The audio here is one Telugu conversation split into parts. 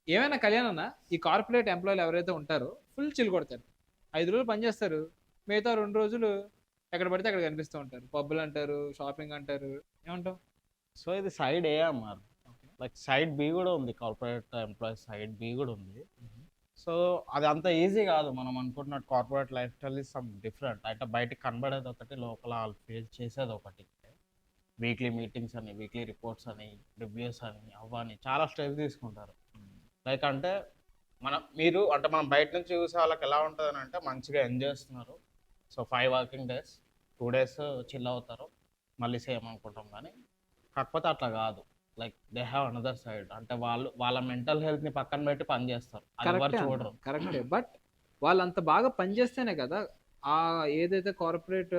ఏమైనా కళ్యాణ్ అన్న, ఈ కార్పొరేట్ ఎంప్లాయీలు ఎవరైతే ఉంటారో ఫుల్ చిల్ కొడతారు. 5 రోజులు పనిచేస్తారు, మిగతా 2 రోజులు ఎక్కడ పడితే అక్కడ కనిపిస్తూ ఉంటారు. పబ్బులు అంటారు, షాపింగ్ అంటారు. ఏమంటావు? సో ఇది సైడ్ ఏ అన్నారు, లైక్ సైడ్ బి కూడా ఉంది, కార్పొరేట్ ఎంప్లాయీస్ సైడ్ బి కూడా ఉంది. సో అది అంత ఈజీ కాదు. మనం అనుకుంటున్నట్టు corporate life style is some different. అంటే బయటకు కనబడేది ఒకటి, లోపల వాళ్ళు ఫేస్ చేసేది ఒకటి. వీక్లీ మీటింగ్స్ అని, వీక్లీ రిపోర్ట్స్ అని, రివ్యూస్ అని, అవన్నీ చాలా స్ట్రెస్ తీసుకుంటారు. లైక్ అంటే మనం బయట నుంచి చూసే వాళ్ళకి ఎలా ఉంటుంది అని అంటే మంచిగా ఎంజాయ్ చేస్తున్నారు. So 5 working days, 2 days chill అవుతారు, మళ్ళీ సేమ్ అనుకుంటాం. కానీ కాకపోతే అట్లా కాదు. Like they have another side. అంటే వాళ్ళ మెంటల్ హెల్త్ ని పక్కన పెట్టి పని చేస్తారు, అది ఎవరు చూడరు. కరెక్టే. బట్ వాళ్ళు అంత బాగా పనిచేస్తేనే కదా ఆ ఏదైతే కార్పొరేట్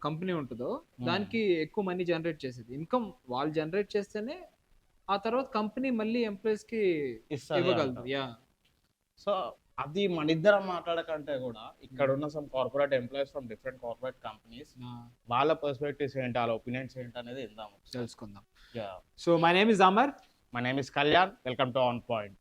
కంపెనీ ఉంటుందో దానికి ఎక్కువ మనీ జనరేట్ చేసేది. ఇన్కమ్ వాళ్ళు జనరేట్ చేస్తేనే ఆ తర్వాత కంపెనీ మళ్ళీ ఎంప్లాయీస్ కి ఇవ్వగలదు. యా. సో అది మన ఇద్దరం మాట్లాడకంటే కూడా ఇక్కడ ఉన్న some corporate employees from different corporate companies, వాళ్ళ పర్స్పెక్టివ్స్ ఏంటి, వాళ్ళ ఒపీనియన్స్ ఏంటి అనేది తెలుసుకుందాం. Yeah. So my name is Amar. My name is Kalyan. Welcome to On Point.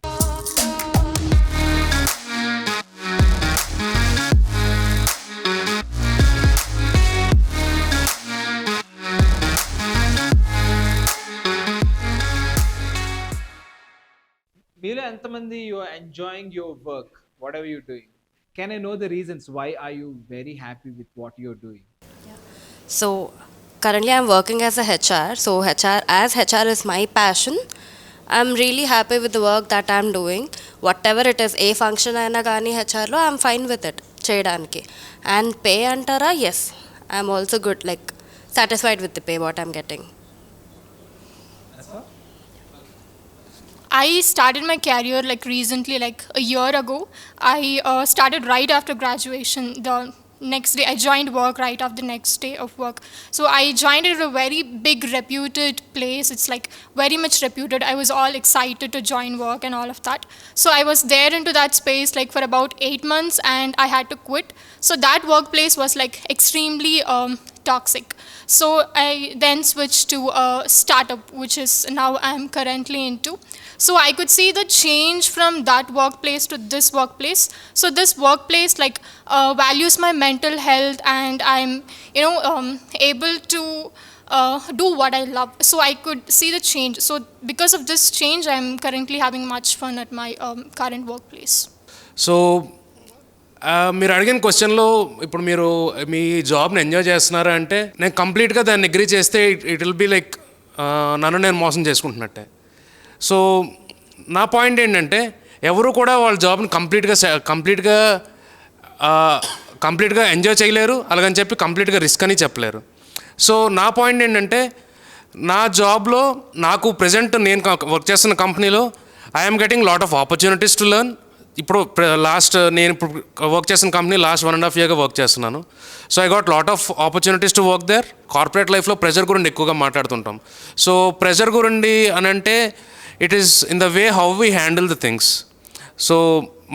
మీలో ఎంతమంది you are enjoying your work, whatever you're doing? Can I know the reasons why are you very happy with what you're doing? So currently I'm working as a HR. So HR is my passion. I'm really happy with the work that I'm doing. Whatever it is, ఏ ఫంక్షన్ అయినా కానీ హెచ్ఆర్లో ఐఎమ్ ఫైన్ విత్ ఇట్ చేయడానికి. అండ్ పే అంటారా, yes I'm also good, like satisfied with the pay what I'm getting. I started my career like recently, like a year ago. I started right after graduation. The next day I joined work right after the next day of work. So I joined at a very big reputed place. It's like very much reputed. I was all excited to join work and all of that. So I was there into that space like for about 8 months and I had to quit. So that workplace was like extremely toxic. So I then switched to a startup, which is now I'm currently into. So I could see the change from that workplace to this workplace. So this workplace like values my mental health and I'm able to do what I love. So I could see the change. So because of this change, I'm currently having much fun at my current workplace. So మీరు అడిగిన క్వశ్చన్లో ఇప్పుడు మీరు మీ జాబ్ని ఎంజాయ్ చేస్తున్నారా అంటే నేను కంప్లీట్గా దాన్ని అగ్రీ చేస్తే ఇట్ విల్ బీ లైక్ నన్ను నేను మోసం చేసుకుంటున్నట్టే. సో నా పాయింట్ ఏంటంటే ఎవరు కూడా వాళ్ళ జాబ్ని కంప్లీట్గా ఎంజాయ్ చేయలేరు, అలాగని చెప్పి కంప్లీట్గా రిస్క్ అని చెప్పలేరు. సో నా పాయింట్ ఏంటంటే నా జాబ్లో నాకు ప్రజెంట్ నేను వర్క్ చేస్తున్న కంపెనీలో I'm getting lot of opportunities to learn. ఇప్పుడు నేను ఇప్పుడు వర్క్ చేసిన కంపెనీ లాస్ట్ 1.5 year వర్క్ చేస్తున్నాను. So I got lot of opportunities to work there. Corporate లైఫ్లో ప్రెజర్ గురించి ఎక్కువగా మాట్లాడుతుంటాం. సో ప్రెజర్ గురించి అని అంటే it is in the way how we handle the things. So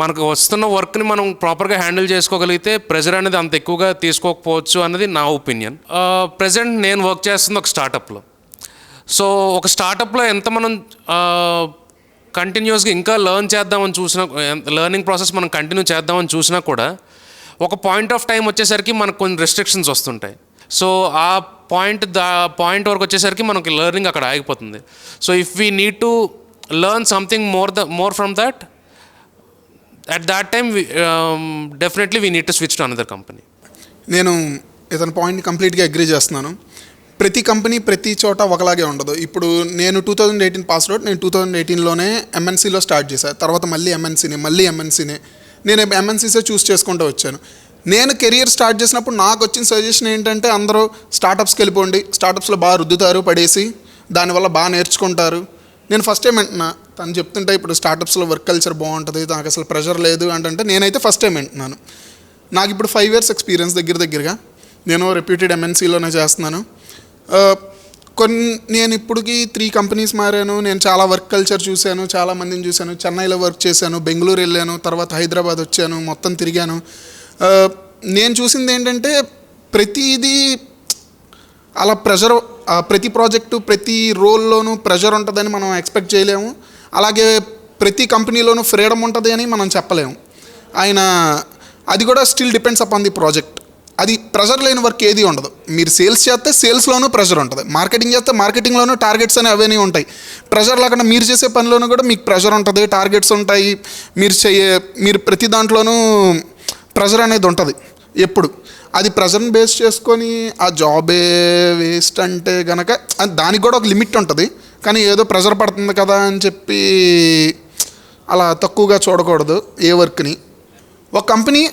మనకు వస్తున్న వర్క్ని మనం ప్రాపర్గా హ్యాండిల్ చేసుకోగలిగితే ప్రెజర్ అనేది అంత ఎక్కువగా తీసుకోకపోవచ్చు అన్నది నా ఒపీనియన్. ప్రజెంట్ నేను వర్క్ చేస్తుంది ఒక స్టార్టప్లో. సో ఒక స్టార్టప్లో ఎంత మనం కంటిన్యూస్గా ఇంకా లెర్నింగ్ ప్రాసెస్ మనం కంటిన్యూ చేద్దామని చూసినా కూడా ఒక పాయింట్ ఆఫ్ టైం వచ్చేసరికి మనకు కొన్ని రెస్ట్రిక్షన్స్ వస్తుంటాయి. సో ఆ పాయింట్ వరకు వచ్చేసరికి మనకి లెర్నింగ్ అక్కడ ఆగిపోతుంది. So if we need to learn something more from that at that time definitely we need to switch to another company. నేను ఇతని పాయింట్ని కంప్లీట్గా అగ్రీ చేస్తున్నాను. ప్రతి కంపెనీ ప్రతి చోట ఒకలాగే ఉండదు. ఇప్పుడు నేను 2018 పాస్ అవుట్. నేను 2018లోనే ఎంఎన్సీలో స్టార్ట్ చేశాను. తర్వాత మళ్ళీ ఎంఎన్సీనే నేను ఎంఎన్సీసే చూస్ చేసుకుంటూ వచ్చాను. నేను కెరియర్ స్టార్ట్ చేసినప్పుడు నాకు వచ్చిన సజెషన్ ఏంటంటే అందరూ స్టార్టప్స్కి వెళ్ళిపోండి, స్టార్టప్స్లో బాగా రుద్దుతారు పడేసి, దానివల్ల బాగా నేర్చుకుంటారు. నేను ఫస్ట్ టైం వింటున్నా తను చెప్తుంటే ఇప్పుడు స్టార్టప్స్లో వర్క్ కల్చర్ బాగుంటుంది, నాకు అసలు ప్రెషర్ లేదు అంటే నేనైతే ఫస్ట్ టైం వింటున్నాను. నాకు ఇప్పుడు 5 years ఎక్స్పీరియన్స్ దగ్గరగా. నేను రెప్యూటెడ్ ఎంఎన్సీలోనే చేస్తున్నాను. నేను ఇప్పటికి 3 companies మారాను. నేను చాలా వర్క్ కల్చర్ చూశాను, చాలా మందిని చూశాను. చెన్నైలో వర్క్ చేశాను, బెంగళూరు వెళ్ళాను, తర్వాత హైదరాబాద్ వచ్చాను, మొత్తం తిరిగాను. నేను చూసింది ఏంటంటే ప్రతిదీ అలా ప్రెషర్, ప్రతి ప్రాజెక్టు ప్రతి రోల్లోనూ ప్రెషర్ ఉంటుందని మనం ఎక్స్పెక్ట్ చేయలేము. అలాగే ప్రతి కంపెనీలోనూ ఫ్రీడమ్ ఉంటుంది అని మనం చెప్పలేము. ఆయన అది కూడా still depends upon the project. అది ప్రెషర్ లేని వర్క్ ఏది ఉండదు. మీరు సేల్స్ చేస్తే సేల్స్లోనూ ప్రెషర్ ఉంటుంది, మార్కెటింగ్ చేస్తే మార్కెటింగ్లోనూ టార్గెట్స్ అని అవన్నీ ఉంటాయి. ప్రెషర్ లేకుండా మీరు చేసే పనిలోనూ కూడా మీకు ప్రెషర్ ఉంటుంది, టార్గెట్స్ ఉంటాయి. మీరు ప్రతి దాంట్లోనూ ప్రెషర్ అనేది ఉంటుంది ఎప్పుడు. అది ప్రెషర్ని బేస్ చేసుకొని ఆ జాబే వేస్ట్ అంటే కనుక దానికి కూడా ఒక లిమిట్ ఉంటుంది. కానీ ఏదో ప్రెషర్ పడుతుంది కదా అని చెప్పి అలా తక్కువగా చూడకూడదు ఏ వర్క్ని. ఒక కంపెనీ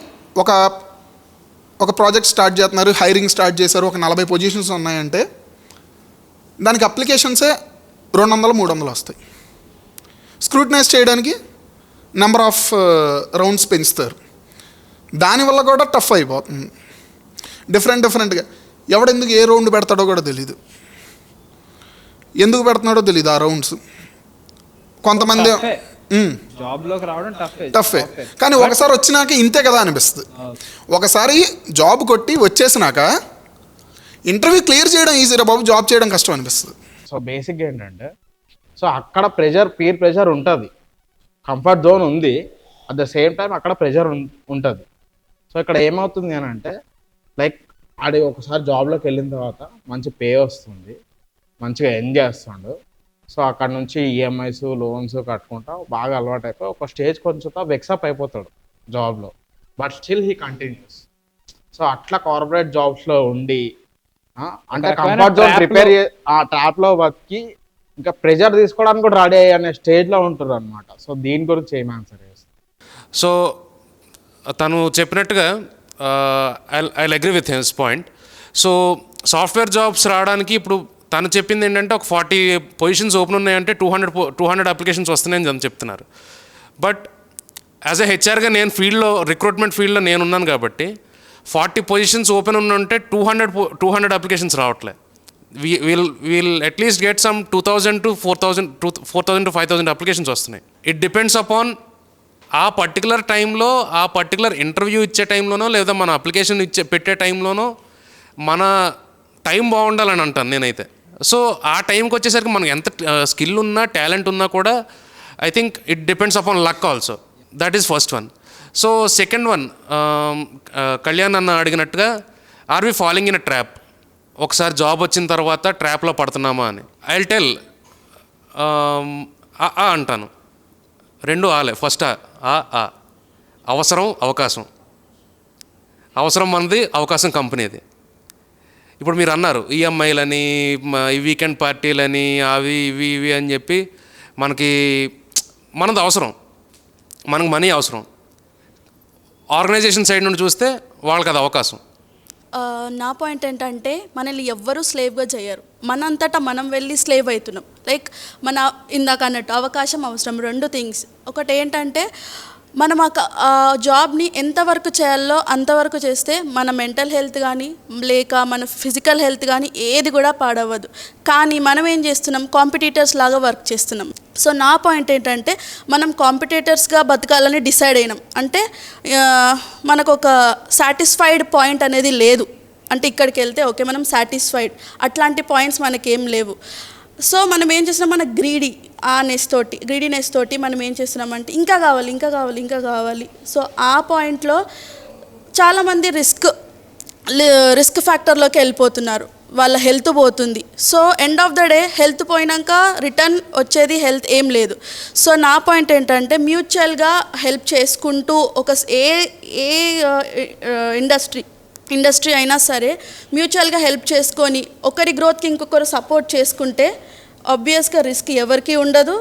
ఒక ప్రాజెక్ట్ స్టార్ట్ చేస్తున్నారు, హైరింగ్ స్టార్ట్ చేశారు, ఒక 40 పొజిషన్స్ ఉన్నాయంటే దానికి అప్లికేషన్సే 200-300 వస్తాయి. స్క్రూటినైజ్ చేయడానికి నెంబర్ ఆఫ్ రౌండ్స్ పెంచుతారు. దానివల్ల కూడా టఫ్ అయిపోతుంది. డిఫరెంట్గా ఎవడెందుకు ఏ రౌండ్ పెడతాడో కూడా తెలీదు, ఎందుకు పెడుతున్నాడో తెలీదు ఆ రౌండ్స్. కొంతమంది జాబ్లోకి రావడం టఫే, కానీ ఒకసారి వచ్చినాక ఇంతే కదా అనిపిస్తుంది. ఒకసారి జాబ్ కొట్టి వచ్చేసినాక ఇంటర్వ్యూ క్లియర్ చేయడం ఈజీ రా బాబు, జాబ్ చేయడం కష్టం అనిపిస్తుంది. సో బేసిక్గా ఏంటంటే, సో అక్కడ పీర్ ప్రెషర్ ఉంటుంది, కంఫర్ట్ జోన్ ఉంది, అట్ ద సేమ్ టైం అక్కడ ప్రెషర్ ఉంటుంది. సో ఇక్కడ ఏమవుతుంది అని అంటే, లైక్ ఆడి ఒకసారి జాబ్లోకి వెళ్ళిన తర్వాత మంచి పే వస్తుంది, మంచిగా ఎంజాయ్ చేస్తుండు. సో అక్కడ నుంచి ఈఎంఐస్ లోన్స్ కట్టుకుంటా బాగా అలవాటు అయిపోయి ఒక స్టేజ్ కొంచెం వెక్సప్ అయిపోతాడు జాబ్లో, but still he continues. So అట్లా కార్పొరేట్ జాబ్స్లో ఉండి అంటే కంఫర్ట్ జోన్ ప్రిపేర్ ఆ ట్రాప్లో బతికి ఇంకా ప్రెజర్ తీసుకోవడానికి కూడా రెడీ అయ్యే స్టేజ్లో ఉంటారు అనమాట. సో దీని గురించి ఏం ఆన్సర్ చేస్తారు? సో తను చెప్పినట్టుగా I agree with his point. So software jobs రావడానికి ఇప్పుడు తను చెప్పింది ఏంటంటే ఒక 40 పొజిషన్స్ ఓపెన్ ఉన్నాయంటే 200 అప్లికేషన్స్ వస్తున్నాయని తను చెప్తున్నారు. బట్ యాజ్ ఎ హెచ్ఆర్గా నేను రిక్రూట్మెంట్ ఫీల్డ్లో నేను ఉన్నాను కాబట్టి 40 పొజిషన్స్ ఓపెన్ ఉంటే 200 అప్లికేషన్స్ రావట్లే. We'll at least get some 2000 to 4000 to 5000 applications వస్తున్నాయి. ఇట్ డిపెండ్స్ అపాన్ ఆ పర్టికులర్ టైంలో, ఆ పర్టికులర్ ఇంటర్వ్యూ ఇచ్చే టైంలోనో లేదా మన అప్లికేషన్ పెట్టే టైంలోనో మన టైం బాగుండాలని అంటాను నేనైతే. సో ఆ టైంకి వచ్చేసరికి మనకు ఎంత స్కిల్ ఉన్నా టాలెంట్ ఉన్నా కూడా I think it depends upon luck also. That is first one. So second one, Kalyan అన్న అడిగినట్టుగా are we following in a trap? ఒకసారి జాబ్ వచ్చిన తర్వాత ట్రాప్లో పడుతున్నామా అని. ఐ విల్ టెల్ అంటాను, 2 ఆలే. ఫస్ట్ అవసరం, అవకాశం. అవసరం మనది, అవకాశం కంపెనీది. ఇప్పుడు మీరు అన్నారు ఈఎంఐలని, వీకెండ్ పార్టీలని, అవి ఇవి అని చెప్పి మనది అవసరం, మనకు మనీ అవసరం. ఆర్గనైజేషన్ సైడ్ నుండి చూస్తే వాళ్ళకి అది అవకాశం. నా పాయింట్ ఏంటంటే, మనల్ని ఎవ్వరూ స్లేవ్గా చేయరు, మనంతటా మనం వెళ్ళి స్లేవ్ అవుతున్నాం. లైక్ ఇందాక అన్నట్టు అవకాశం, అవసరం, 2 థింగ్స్. ఒకటి ఏంటంటే, మనం ఆ జాబ్ని ఎంతవరకు చేయాలో అంతవరకు చేస్తే మన మెంటల్ హెల్త్ కానీ లేక మన ఫిజికల్ హెల్త్ కానీ ఏది కూడా పాడవద్దు. కానీ మనం ఏం చేస్తున్నాం, కాంపిటీటర్స్ లాగా వర్క్ చేస్తున్నాం. సో నా పాయింట్ ఏంటంటే, మనం కాంపిటీటర్స్గా బతకాలని డిసైడ్ అయినాం అంటే మనకు ఒక సాటిస్ఫైడ్ పాయింట్ అనేది లేదు. అంటే ఇక్కడికి వెళ్తే ఓకే మనం సాటిస్ఫైడ్, అట్లాంటి పాయింట్స్ మనకేం లేవు. సో మనం ఏం చేస్తున్నాం, మన గ్రీడీనెస్ తోటి మనం ఏం చేస్తున్నామంటే ఇంకా కావాలి. సో ఆ పాయింట్లో చాలామంది రిస్క్ ఫ్యాక్టర్లోకి వెళ్ళిపోతున్నారు, వాళ్ళ హెల్త్ పోతుంది. So end of the day health పోయినాక రిటర్న్ వచ్చేది హెల్త్ ఏం లేదు. సో నా పాయింట్ ఏంటంటే, మ్యూచువల్గా హెల్ప్ చేసుకుంటూ ఏ ఇండస్ట్రీ అయినా సరే మ్యూచువల్గా హెల్ప్ చేసుకొని ఒకరి గ్రోత్కి ఇంకొకరు సపోర్ట్ చేసుకుంటే ఆబ్వియస్గా రిస్క్ ఎవరికి ఉండదు.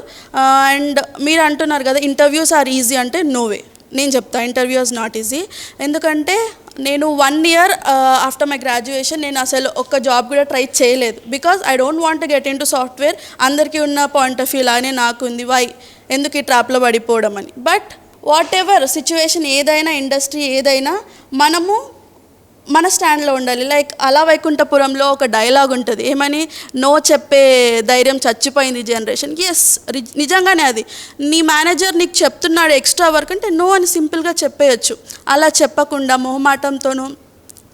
అండ్ మీరు అంటున్నారు కదా ఇంటర్వ్యూస్ ఆర్ ఈజీ అంటే, నో వే. నేను చెప్తా ఇంటర్వ్యూస్ నాట్ ఈజీ. ఎందుకంటే నేను 1 year ఆఫ్టర్ మై గ్రాడ్యుయేషన్ నేను అసలు ఒక్క జాబ్ కూడా ట్రై చేయలేదు. Because I don't want get in to software. అందరికీ ఉన్న పాయింట్ ఆఫ్ వ్యూ లానే నాకు ఉంది, ఎందుకు ఈ ట్రాప్లో పడిపోవడం అని. బట్ వాట్ ఎవర్ సిచ్యువేషన్ ఏదైనా, ఇండస్ట్రీ ఏదైనా, మనము మన స్టాండ్లో ఉండాలి. లైక్ అలా వైకుంఠపురంలో ఒక డైలాగ్ ఉంటుంది, ఏమని, నో చెప్పే ధైర్యం చచ్చిపోయింది జనరేషన్కి. ఎస్, నిజంగానే అది. నీ మేనేజర్ నీకు చెప్తున్నాడు ఎక్స్ట్రా వర్క్ అంటే నో అని సింపుల్గా చెప్పేయచ్చు. అలా చెప్పకుండా మొహమాటంతోనూ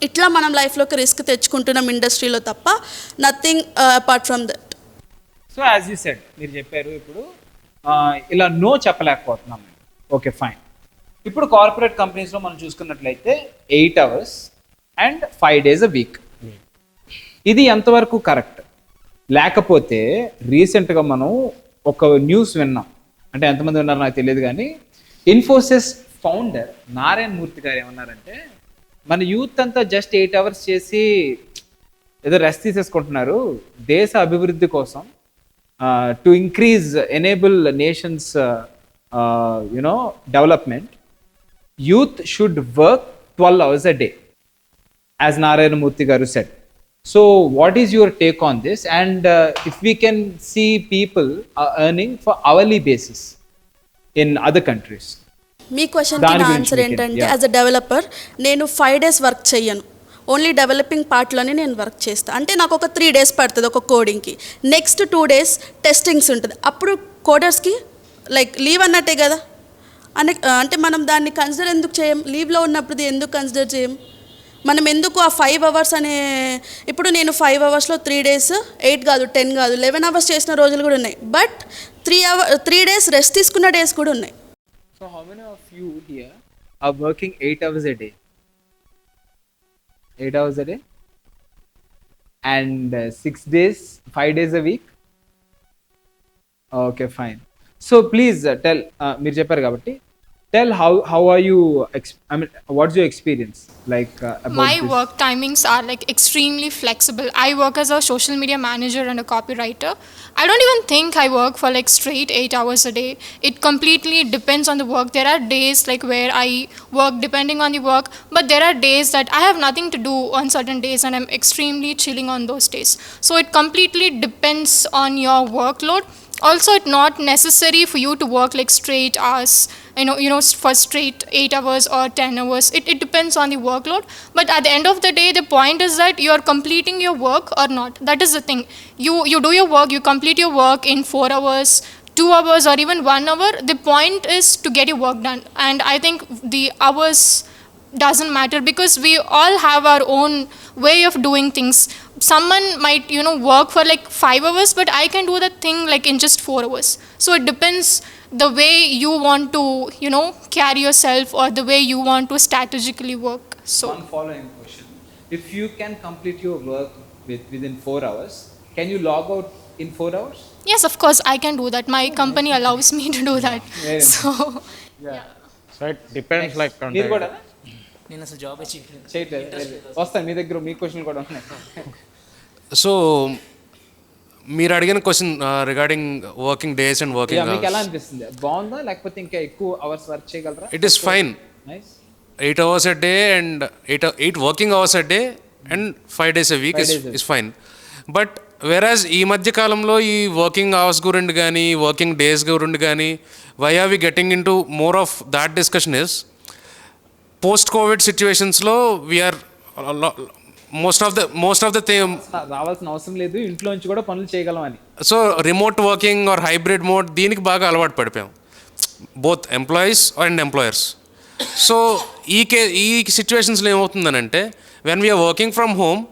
ఇట్లా మనం లైఫ్లోకి రిస్క్ తెచ్చుకుంటున్నాం ఇండస్ట్రీలో తప్ప, nothing apart from that. So as you said, మీరు చెప్పారు ఇప్పుడు ఇలా నో చెప్పలేకపోతున్నాం. Okay fine. ఇప్పుడు కార్పొరేట్ కంపెనీస్లో మనం చూసుకున్నట్లయితే 8 hours and 5 days a week. ఇది ఎంతవరకు కరెక్ట్? లేకపోతే రీసెంట్గా మనం ఒక న్యూస్ విన్నాం, అంటే ఎంతమంది ఉన్నారో నాకు తెలియదు కానీ ఇన్ఫోసిస్ ఫౌండర్ నారాయణ మూర్తి గారు ఏమన్నారంటే, మన యూత్ అంతా జస్ట్ 8 hours చేసి ఏదో రెస్ట్ తీసేసుకుంటున్నారు, దేశ అభివృద్ధి కోసం to increase enable nations development, youth should work 12 hours a day, as Narayana Murthy garu said. So what is your take on this? And if we can see people are earning for hourly basis in other countries. మీ క్వశ్చన్కి నా ఆన్సర్ ఏంటంటే, యాజ్ అ డెవలపర్ నేను 5 days వర్క్ చేయను, ఓన్లీ డెవలపింగ్ పార్ట్లోనే నేను వర్క్ చేస్తాను. అంటే నాకు ఒక 3 days పడుతుంది ఒక కోడింగ్కి, నెక్స్ట్ 2 days టెస్టింగ్స్ ఉంటుంది. అప్పుడు కోడర్స్కి లైక్ లీవ్ అన్నట్టే కదా. అంటే మనం దాన్ని కన్సిడర్ ఎందుకు చేయం? లీవ్లో ఉన్నప్పుడు ఎందుకు కన్సిడర్ చేయం? మనం ఎందుకు ఆ 5 hours అనే, ఇప్పుడు నేను 5 hours 3 days 8 కాదు 10 కాదు 11 hours చేసిన రోజులు కూడా ఉన్నాయి, బట్ 3 days రెస్ట్ తీసుకున్న డేస్ కూడా ఉన్నాయి. So how many of you here are working 8 hours a day? 8 hours a day? And 6 days, 5 days a week? Okay, fine. So please tell, మీరు చెప్పారు కాబట్టి, tell how are you, I mean, what's your experience like about My this? work timings are like extremely flexible. I work as a social media manager and a copywriter. I don't even think I work for like straight 8 hours a day. It completely depends on the work. There are days like where I work depending on the work, but there are days that I have nothing to do on certain days and I'm extremely chilling on those days. So it completely depends on your workload. Also, it's not necessary for you to work like straight hours, for straight 8 hours or 10 hours. It depends on the workload. But at the end of the day, the point is that you are completing your work or not. That is the thing. You do your work, you complete your work in 4 hours, 2 hours, or even 1 hour. The point is to get your work done. And I think the hours doesn't matter because we all have our own way of doing things. Someone might work for like 5 hours, but I can do that thing like in just 4 hours. So it depends the way you want to carry yourself or the way you want to strategically work. So One following question: if you can complete your work within 4 hours, can you log out in 4 hours? yes, of course I can do that. My company allows me to do that. Very nice. So so it depends like మీరు కూడా నేను అసలు జాబ్ చేయలేదు. చేయట్లేదు. వస్తాను మీ దగ్గర, మీ క్వశ్చన్ కూడా ఉన్నాయి. సో మీరు అడిగిన question regarding working days and working మీకు ఎలా అనిపిస్తుంది? బాగుందా లేకపోతే ఇంకా ఎక్కువ అవర్స్ వర్క్ చేయగలరా? It is fine. Nice. 8 hours a day and 8 working hours a day and 5 days a week is fine. But whereas ఈ మధ్య కాలంలో ఈ వర్కింగ్ అవర్స్ గురించి కానీ వర్కింగ్ డేస్ గురించి కానీ why are we getting in to more of that discussion is post covid సిచ్యువేషన్స్లో వీఆర్ మోస్ట్ ఆఫ్ ద రావాల్సిన అవసరం లేదు, ఇంట్లో నుంచి కూడా పనులు చేయగలం అని. So remote working or hybrid mode దీనికి బాగా అలవాటు పడిపోయాం, both employees and employers. So ఈ సిచ్యువేషన్స్లో ఏమవుతుందనంటే when we are working from home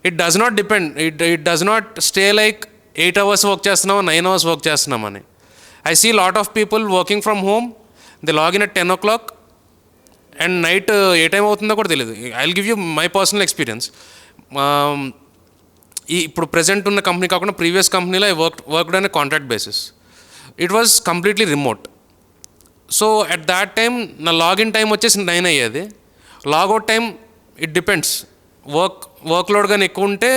it does not depend, it does not stay like 8 hours work చేస్తున్నాం 9 hours వర్క్ చేస్తున్నామని. I see lot of people working from home, they login at 10 o'clock and night ఏ టైం అవుతుందో కూడా తెలియదు. I will give you my personal experience. ఇప్పుడు ప్రజెంట్ ఉన్న కంపెనీ కాకుండా ప్రీవియస్ కంపెనీలో I worked on a contract basis. It was completely remote. So at that time నా లాగిన్ టైం వచ్చేసి 9 అయ్యేది, logout time it depends. Work load కానీ ఎక్కువ ఉంటే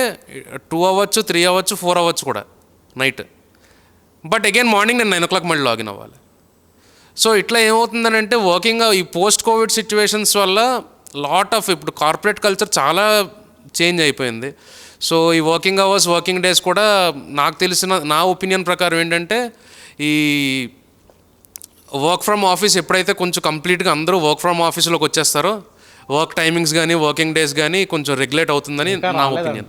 2 అవ్వచ్చు, 3 అవ్వచ్చు, 4 అవ్వచ్చు కూడా నైట్. బట్ అగైన్ మార్నింగ్ నేను 9 o'clock మళ్ళీ లాగిన్ అవ్వాలి. సో ఇట్లా ఏమవుతుందని అంటే వర్కింగ్ ఈ పోస్ట్ కోవిడ్ సిచ్యువేషన్స్ వల్ల లాట్ ఆఫ్ ఇప్పుడు కార్పొరేట్ కల్చర్ చాలా చేంజ్ అయిపోయింది. సో ఈ వర్కింగ్ అవర్స్ వర్కింగ్ డేస్ కూడా నాకు తెలిసిన నా ఒపీనియన్ ప్రకారం ఏంటంటే ఈ వర్క్ ఫ్రమ్ ఆఫీస్ ఎప్పుడైతే కొంచెం కంప్లీట్గా అందరూ వర్క్ ఫ్రమ్ ఆఫీస్లోకి వచ్చేస్తారో వర్క్ టైమింగ్స్ కానీ వర్కింగ్ డేస్ కానీ కొంచెం రెగ్యులేట్ అవుతుందని నా ఒపీనియన్.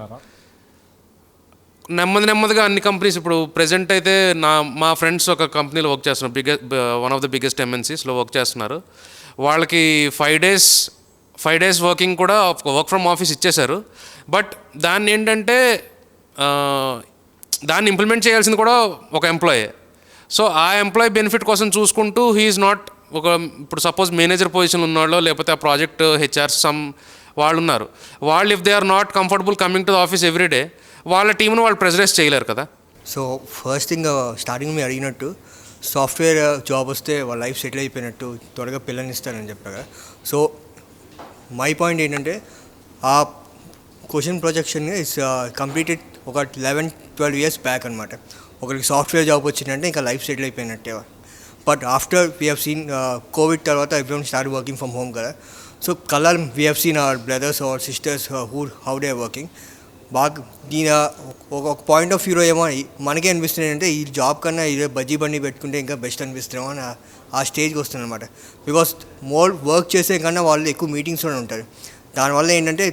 నెమ్మదిగా అన్ని కంపెనీస్ ఇప్పుడు ప్రెజెంట్ అయితే మా ఫ్రెండ్స్ ఒక కంపెనీలో వర్క్ చేస్తున్నారు, వన్ ఆఫ్ ద బిగ్గెస్ట్ ఎంఎన్సీస్లో వర్క్ చేస్తున్నారు. వాళ్ళకి 5 days వర్కింగ్ కూడా వర్క్ ఫ్రమ్ ఆఫీస్ ఇచ్చేశారు. బట్ దాన్ని ఏంటంటే దాన్ని ఇంప్లిమెంట్ చేయాల్సింది కూడా ఒక ఎంప్లాయీ. సో ఆ ఎంప్లాయీ బెనిఫిట్ కోసం చూసుకుంటూ హీఈస్ నాట్ ఒక ఇప్పుడు సపోజ్ మేనేజర్ పొజిషన్ ఉన్నవాళ్ళు లేకపోతే ఆ ప్రాజెక్ట్ హెచ్ఆర్ సమ్ వాళ్ళు ఉన్నారు, వాళ్ళు if they are not comfortable coming to the office everyday వాళ్ళ టీంను వాళ్ళు ప్రెజరైజ్ చేయలేరు కదా. సో ఫస్ట్ థింగ్ స్టార్టింగ్ మీరు అడిగినట్టు సాఫ్ట్వేర్ జాబ్ వస్తే వాళ్ళ లైఫ్ సెటిల్ అయిపోయినట్టు త్వరగా పిల్లల్ని ఇస్తారని చెప్పారు. సో మై పాయింట్ ఏంటంటే ఆ క్వశ్చన్ ప్రొజెక్షన్ ఇస్ కంప్లీటెడ్ ఒక 11-12 years బ్యాక్ అనమాట. ఒకరికి సాఫ్ట్వేర్ జాబ్ వచ్చిందంటే ఇంకా లైఫ్ సెటిల్ అయిపోయినట్టే. But after we have seen covid తర్వాత everyone start working from home కదా. So colour we have seen our brothers or sisters how they are working. బాగా దీని ఒక పాయింట్ ఆఫ్ వ్యూలో ఏమో మనకే అనిపిస్తుంది అంటే ఈ జాబ్ కన్నా ఇదే బజ్జీ బండి పెట్టుకుంటే ఇంకా బెస్ట్ అనిపిస్తున్నామో అని ఆ స్టేజ్కి వస్తుంది అనమాట. బికాస్ మోర్ వర్క్ చేసే కన్నా వాళ్ళు ఎక్కువ మీటింగ్స్లోనే ఉంటారు. దానివల్ల ఏంటంటే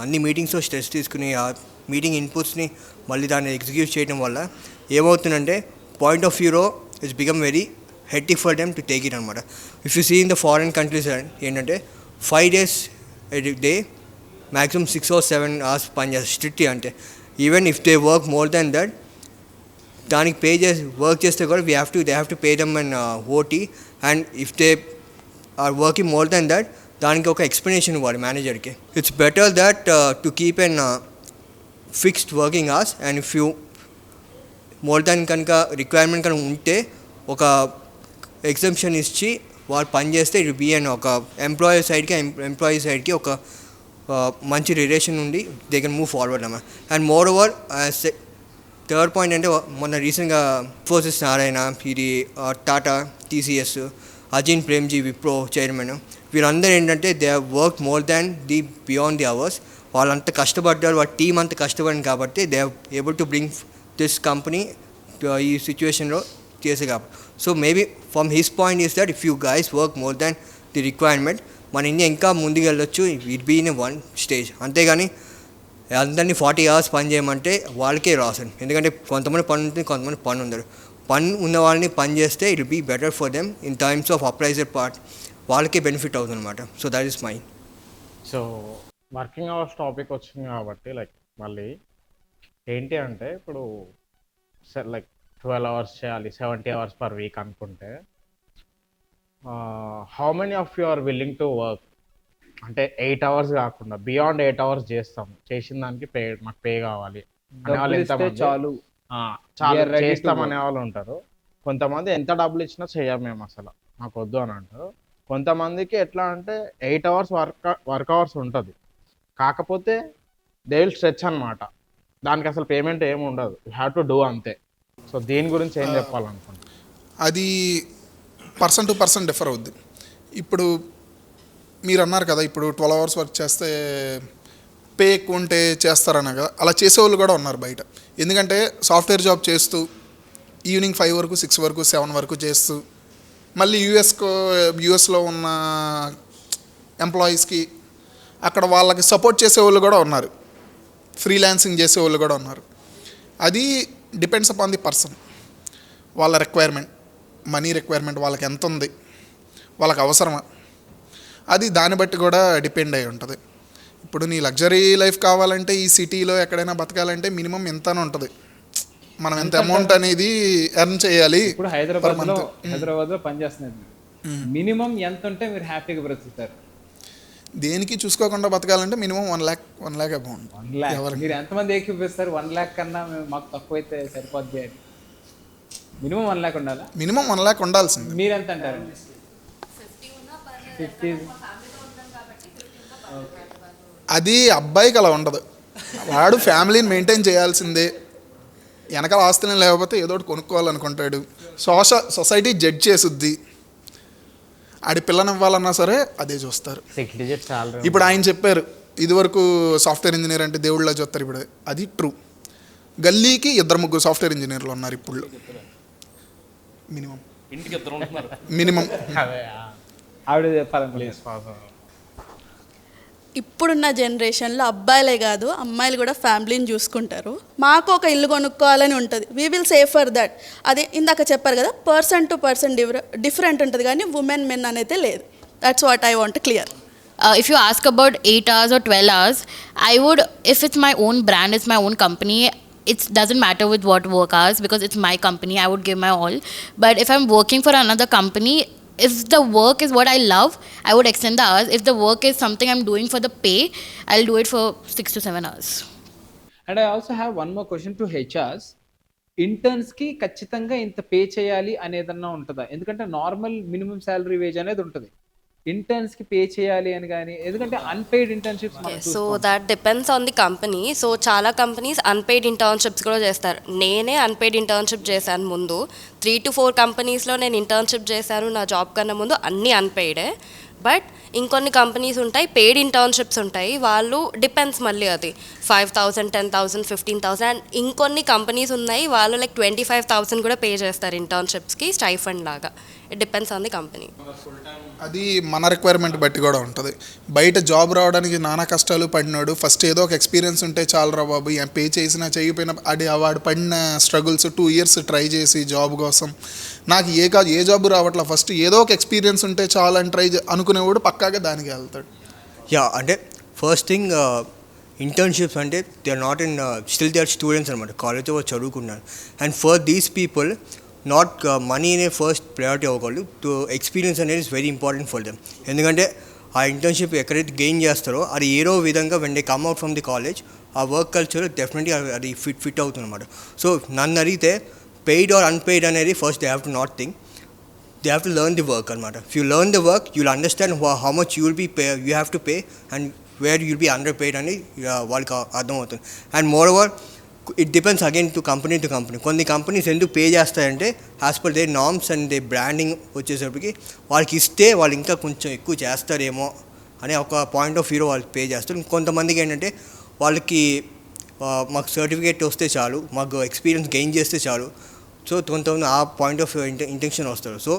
అన్ని మీటింగ్స్లో స్ట్రెస్ తీసుకుని ఆ మీటింగ్ ఇన్పుట్స్ని మళ్ళీ దాన్ని ఎగ్జిక్యూట్ చేయడం వల్ల ఏమవుతుందంటే పాయింట్ ఆఫ్ వ్యూలో it's become very hectic for them to take it అనమాట. If you see in the foreign countries ఏంటంటే 5 days day maximum 6 or 7 hours పని చేస్తారు స్ట్రిక్ట్లీ. అంటే even if they work more than that దానికి పే చేసి వర్క్ చేస్తే కూడా they have to pay them and OT. And if they are working more than that దానికి ఒక ఎక్స్ప్లెనేషన్ ఇవ్వాలి మేనేజర్కి. It's better that to keep N fixed working hours. And if you more than కనుక రిక్వైర్మెంట్ కనుక ఉంటే ఒక ఎగ్జంప్షన్ ఇచ్చి వాళ్ళు పని చేస్తే ఇట్ బీ అండ్ ఒక ఎంప్లాయీ సైడ్కి ఒక మంచి రిలేషన్ ఉండి దే కెన్ మూవ్ ఫార్వర్డ్ అన్నమాట. And more over third point అంటే మొన్న రీసెంట్గా ఇన్ఫోసిస్ నారాయణ, ఇది Tata, TCS, again Premji Wipro chairman వీరందరూ ఏంటంటే they have work more than the beyond the hours. వాళ్ళంతా కష్టపడ్డారు, వాళ్ళ టీం అంతా కష్టపడింది కాబట్టి they have able to bring this company ఈ సిచ్యువేషన్లో చేసే కాబట్టి. So maybe from his point is that if you guys work more than the requirement మన ఇండియా ఇంకా ముందుకు వెళ్ళొచ్చు. It be in one stage. అంతేగాని అందరినీ 40 hours పని చేయమంటే వాళ్ళకే రాసండి. ఎందుకంటే కొంతమంది పని ఉంటుంది, కొంతమంది పని ఉండదు. పని ఉన్న వాళ్ళని పని చేస్తే it be better for them in times of appraiser part. వాళ్ళకే బెనిఫిట్ అవుతుంది అనమాట. So that is mine. So working hours topic వచ్చింది కాబట్టి లైక్ మళ్ళీ ఏంటి అంటే ఇప్పుడు లైక్ 12 hours చేయాలి, 70 hours per week అనుకుంటే how many of you are willing to work? అంటే 8 hours కాకుండా బియాండ్ 8 hours చేస్తాం, చేసిన దానికి మాకు పే కావాలి అనే వాళ్ళు ఎంతమంది చాలు చేస్తాం అనే వాళ్ళు ఉంటారు. కొంతమంది ఎంత డబ్బులు ఇచ్చినా చెయ్యం మేము అసలు మాకు వద్దు అని అంటారు. కొంతమందికి ఎట్లా అంటే 8 hours వర్క్ అవర్స్ ఉంటుంది, కాకపోతే దే విల్ స్ట్రెచ్ అనమాట. దానికి అసలు పేమెంట్ ఏమి ఉండదు, యూ హ్యావ్ టు డూ అంతే. సో దీని గురించి ఏం చెప్పాలనుకుంటున్నాను? అది పర్సన్ టు పర్సన్ డిఫర్ అవుద్ది. ఇప్పుడు మీరు అన్నారు కదా, ఇప్పుడు 12 hours వర్క్ చేస్తే పే ఎక్కువ ఉంటే చేస్తారన్నా కదా, అలా చేసేవాళ్ళు కూడా ఉన్నారు బయట. ఎందుకంటే సాఫ్ట్వేర్ జాబ్ చేస్తూ ఈవినింగ్ 5 వరకు, 6 వరకు, 7 వరకు చేస్తూ మళ్ళీ యూఎస్లో ఉన్న ఎంప్లాయీస్కి అక్కడ వాళ్ళకి సపోర్ట్ చేసేవాళ్ళు కూడా ఉన్నారు, ఫ్రీలాన్సింగ్ చేసేవాళ్ళు కూడా ఉన్నారు. అది డిపెండ్స్ అపాన్ ది పర్సన్, వాళ్ళ రిక్వైర్మెంట్, మనీ రిక్వైర్మెంట్ వాళ్ళకి ఎంత ఉంది, వాళ్ళకి అవసరమా, అది దాన్ని బట్టి కూడా డిపెండ్ అయి ఉంటుంది. ఇప్పుడు నీ లగ్జరీ లైఫ్ కావాలంటే ఈ సిటీలో ఎక్కడైనా బతకాలంటే మినిమం ఎంతనే ఉంటుంది, మనం ఎంత అమౌంట్ అనేది ఎర్న్ చేయాలి. ఇప్పుడు హైదరాబాద్లో పనిచేస్తున్నారు, మినిమం ఎంత ఉంటే మీరు హ్యాపీగా బ్రతుకుతారు? దేనికి చూసుకోకుండా బతకాలంటే మినిమం 1 lakh అమౌంట్. 1 lakh మీరు ఎంతమంది ఏకీపిస్తారు? 1 lakh కన్నా మాకు తక్కువైతే సరిపోద్ది అని. మినిమం 1 lakh ఉండాలా? మినిమం 1 lakh ఉండాల్సింది. మీరు ఎంత అంటారు? 50. అది అబ్బాయికి అలా ఉండదు, వాడు ఫ్యామిలీని మెయింటైన్ చేయాల్సిందే. వెనకాల ఆస్తులు లేకపోతే ఏదో ఒకటి కొనుక్కోవాలనుకుంటాడు, సొసైటీ జడ్జ్ చేసుద్ది, ఆడి పిల్లనివ్వాలన్నా సరే అదే చూస్తారు. ఇప్పుడు ఆయన చెప్పారు ఇదివరకు సాఫ్ట్వేర్ ఇంజనీర్ అంటే దేవుళ్ళ చూస్తారు, ఇప్పుడు అది ట్రూ. గల్లీకి 2-3 సాఫ్ట్వేర్ ఇంజనీర్లు ఉన్నారు ఇప్పుడు మినిమం. ఆవిడ చెప్పాలి. ఇప్పుడున్న జనరేషన్లో అబ్బాయిలే కాదు అమ్మాయిలు కూడా ఫ్యామిలీని చూసుకుంటారు. మాకు ఒక ఇల్లు కొనుక్కోవాలని ఉంటుంది, we will save for that. అది ఇందాక చెప్పారు కదా, పర్సన్ టు పర్సన్ డిఫరెంట్ ఉంటుంది, కానీ ఉమెన్ మెన్ అనేది లేదు. That's what I want clear. If you ask about 8 hours or 12 hours, I would, if it's my own brand, it's my own company, it doesn't matter with what work hours, because it's my company, I would give my all. But if I'm working for another company, if the work is what I love, I would extend the hours. If the work is something I'm doing for the pay, I'll do it for 6 to 7 hours. And I also have one more question to HRs. ఇంటర్న్స్కి ఖచ్చితంగా ఇంత పే చేయాలి అనేదన్నా ఉంటుందా? ఎందుకంటే నార్మల్ మినిమం శాలరీ వేజ్ అనేది ఉంటుంది, ఇంటర్న్స్కి పే చేయాలి అని కానీ, ఎందుకంటే unpaid internships. So that depends on the company. So చాలా కంపెనీస్ అన్పెయిడ్ ఇంటర్న్షిప్స్ కూడా చేస్తారు. నేనే అన్పెయిడ్ ఇంటర్న్షిప్ చేశాను ముందు. 3 to 4 కంపెనీస్లో నేను ఇంటర్న్షిప్ చేశాను నా జాబ్ కన్నా ముందు, అన్నీ అన్పెయిడే. బట్ ఇంకొన్ని కంపెనీస్ ఉంటాయి పెయిడ్ ఇంటర్న్షిప్స్ ఉంటాయి, వాళ్ళు డిపెండ్స్ మళ్ళీ అది 5,000, 10,000, 15,000. అండ్ ఇంకొన్ని కంపెనీస్ ఉన్నాయి వాళ్ళు లైక్ 25,000 కూడా పే చేస్తారు ఇంటర్న్షిప్స్కి స్టైఫండ్ లాగా. It depends on the company. అది మన రిక్వైర్మెంట్ బట్టి కూడా ఉంటుంది. బయట జాబ్ రావడానికి నానా కష్టాలు పడినాడు, ఫస్ట్ ఏదో ఒక ఎక్స్పీరియన్స్ ఉంటే చాలరా బాబు, పే చేసినా చేయకపోయినా వాడు పడిన స్ట్రగుల్స్ 2 years ట్రై చేసి జాబ్ కోసం నాకు ఏ జాబ్ రావట్లా, ఫస్ట్ ఏదో ఒక ఎక్స్పీరియన్స్ ఉంటే చాలు అని అనుకునేవాడు పక్కాగా దానికి వెళ్తాడు. యా, అంటే ఫస్ట్ థింగ్ ఇంటర్న్షిప్స్ అంటే they are not in still they are students అనమాట, కాలేజ్లో చదువుకున్నారు. And for these people not money అనే ఫస్ట్ ప్రయారిటీ అవ్వకూడదు, టు ఎక్స్పీరియన్స్ అనేది is very important for them. ఎందుకంటే ఆ ఇంటర్న్షిప్ ఎక్కడైతే గెయిన్ చేస్తారో అది ఏదో విధంగా when they come out from the college ఆ వర్క్ కల్చర్ డెఫినెట్లీ అది ఫిట్ అవుతుంది అనమాట. సో నన్ను అడిగితే పెయిడ్ ఆర్ అన్పెయిడ్ అనేది first they have to not think, they have to learn the work అనమాట. If you learn the work you will understand how much you will be you have to pay and where you will be under paid అని వాళ్ళకి అర్థమవుతుంది. And more over it depends again to company. కొన్ని కంపెనీస్ ఎందుకు పే చేస్తాయంటే as per they norms and they branding వచ్చేసరికి వాళ్ళకి ఇస్తే వాళ్ళు ఇంకా కొంచెం ఎక్కువ చేస్తారేమో అనే ఒక పాయింట్ ఆఫ్ వ్యూలో వాళ్ళకి పే చేస్తారు. కొంతమందికి ఏంటంటే వాళ్ళకి మాకు సర్టిఫికేట్ వస్తే చాలు, మాకు ఎక్స్పీరియన్స్ గెయిన్ చేస్తే చాలు, సో కొంతమంది ఆ పాయింట్ ఆఫ్ ఇంటెన్షన్ వస్తారు. సో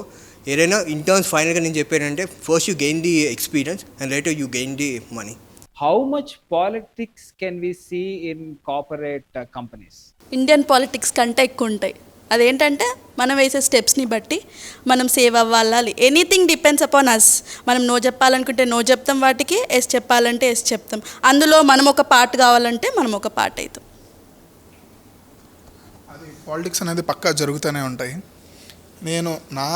ఏదైనా ఇంటర్న్స్ ఫైనల్గా నేను చెప్పానంటే first you gain the experience and later you gain the money. How much politics can we see in corporate companies? Indian politics కంటే ఎక్కువ ఉంటాయి. అదేంటంటే మనం వేసే స్టెప్స్ని బట్టి మనం సేవ్ అవ్వాలి. Anything depends upon us. మనం నో చెప్పాలనుకుంటే నో చెప్తాం, వాటికి ఎస్ చెప్పాలంటే ఎస్ చెప్తాం. అందులో మనం ఒక పార్ట్ కావాలంటే మనం ఒక పార్ట్ అవుతాం. అది పాలిటిక్స్ అనేది పక్కా జరుగుతూనే ఉంటాయి. నేను నా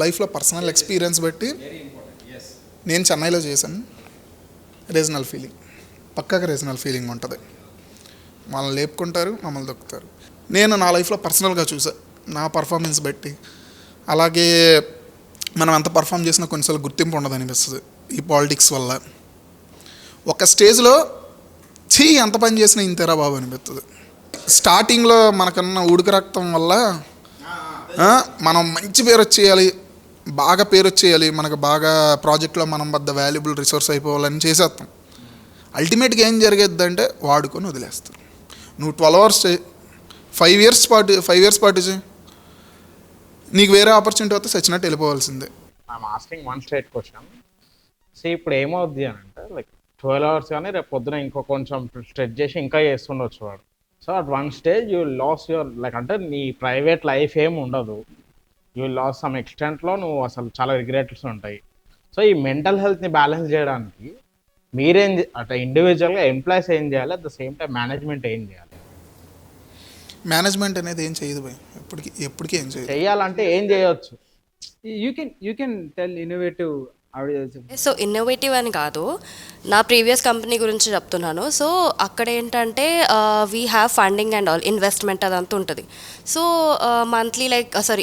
లైఫ్లో పర్సనల్ ఎక్స్పీరియన్స్ బట్టి నేను చెన్నైలో చేశాను. రీజనల్ ఫీలింగ్, పక్కాగా రీజనల్ ఫీలింగ్ ఉంటుంది. మనల్ని లేపుకుంటారు, మమ్మల్ని దొక్కుతారు. నేను నా లైఫ్లో పర్సనల్గా చూసాను నా పర్ఫార్మెన్స్ బట్టి. అలాగే మనం ఎంత పర్ఫామ్ చేసినా కొన్నిసార్లు గుర్తింపు ఉండదు అనిపిస్తుంది ఈ పాలిటిక్స్ వల్ల. ఒక స్టేజ్లో ఎంత పని చేసినా ఇంతేరా బాబు అనిపిస్తుంది. స్టార్టింగ్లో మనకన్నా ఉడుకు రక్తం వల్ల మనం మంచి పేరు వచ్చేయాలి, బాగా పేరు వచ్చేయాలి, మనకు బాగా ప్రాజెక్ట్లో మనం వద్ద వాల్యుబుల్ రిసోర్స్ అయిపోవాలని చేసేస్తాం. అల్టిమేట్గా ఏం జరిగేది అంటే వాడుకొని వదిలేస్తారు. నువ్వు 12 hours చేయి, 5 years పాటు చేయి, నీకు వేరే ఆపర్చునిటీ వస్తే సచ్చినట్టు వెళ్ళిపోవాల్సిందే. I'm asking one straight question. So ఇప్పుడు ఏమవుద్ది అని అంటే లైక్ 12 hours కానీ రేపు పొద్దున ఇంకో కొంచెం స్ట్రెచ్ చేసి ఇంకా చేస్తుండొచ్చు వాడు. So at one stage you lose your like అంటే నీ ప్రైవేట్ లైఫ్ ఏమి ఉండదు, యూ లాస్ సమ్ ఎక్స్టెంట్లో నువ్వు అసలు చాలా రిగ్రెట్స్ ఉంటాయి. సో ఈ మెంటల్ హెల్త్ని బ్యాలెన్స్ చేయడానికి మీరేం అంటే ఇండివిజువల్గా ఎంప్లాయీస్ ఏం చేయాలి, at the same time management ఏం చేయాలి? మేనేజ్మెంట్ అనేది ఏం చేయదు భయ్, ఎప్పటికీ ఏం చేయదు. చేయాలంటే ఏం చేయొచ్చు? You can tell innovative. So innovative అని కాదు, నా ప్రీవియస్ కంపెనీ గురించి చెప్తున్నాను. సో అక్కడ ఏంటంటే we have funding and all investment అదంతా ఉంటుంది. సో మంత్లీ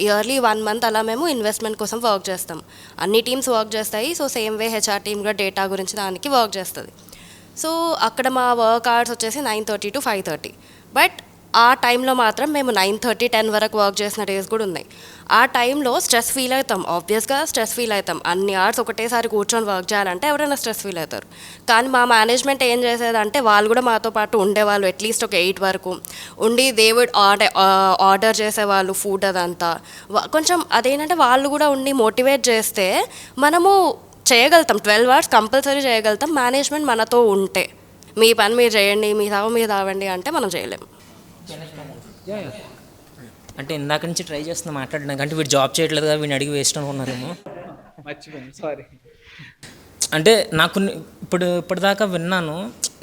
ఇయర్లీ 1 month అలా మేము ఇన్వెస్ట్మెంట్ కోసం వర్క్ చేస్తాం. అన్ని టీమ్స్ వర్క్ చేస్తాయి. So same way HR team కూడా డేటా గురించి దానికి వర్క్ చేస్తుంది. సో అక్కడ మా వర్క్ అవర్స్ వచ్చేసి 9:30 to 5:30. బట్ ఆ టైంలో మాత్రం మేము 9:30, 10 వరకు వర్క్ చేసిన డేస్ కూడా ఉన్నాయి. ఆ టైంలో స్ట్రెస్ ఫీల్ అవుతాం, ఆబ్వియస్గా స్ట్రెస్ ఫీల్ అవుతాం. అన్ని అవర్స్ ఒకటేసారి కూర్చొని వర్క్ చేయాలంటే ఎవరైనా స్ట్రెస్ ఫీల్ అవుతారు. కానీ మా మేనేజ్మెంట్ ఏం చేసేదంటే వాళ్ళు కూడా మాతో పాటు ఉండేవాళ్ళు, అట్లీస్ట్ ఒక 8 వరకు ఉండి దే వుడ్ ఆర్డర్ చేసేవాళ్ళు ఫుడ్ అదంతా. కొంచెం అదేంటంటే వాళ్ళు కూడా ఉండి మోటివేట్ చేస్తే మనము చేయగలుగుతాం. 12 hours కంపల్సరీ చేయగలుగుతాం మేనేజ్మెంట్ మనతో ఉంటే. మీ పని మీరు చేయండి, మీ సాగు మీరు తావండి అంటే మనం చేయలేము. అంటే ఇందాక నుంచి ట్రై చేస్తున్నా మాట్లాడడానికి, అంటే వీడు జాబ్ చేయట్లేదు కదా వీడిని అడిగి వేస్ట్ అనుకున్నారేమో. మర్చిపోయాను, సారీ. అంటే నాకు ఇప్పటిదాకా విన్నాను,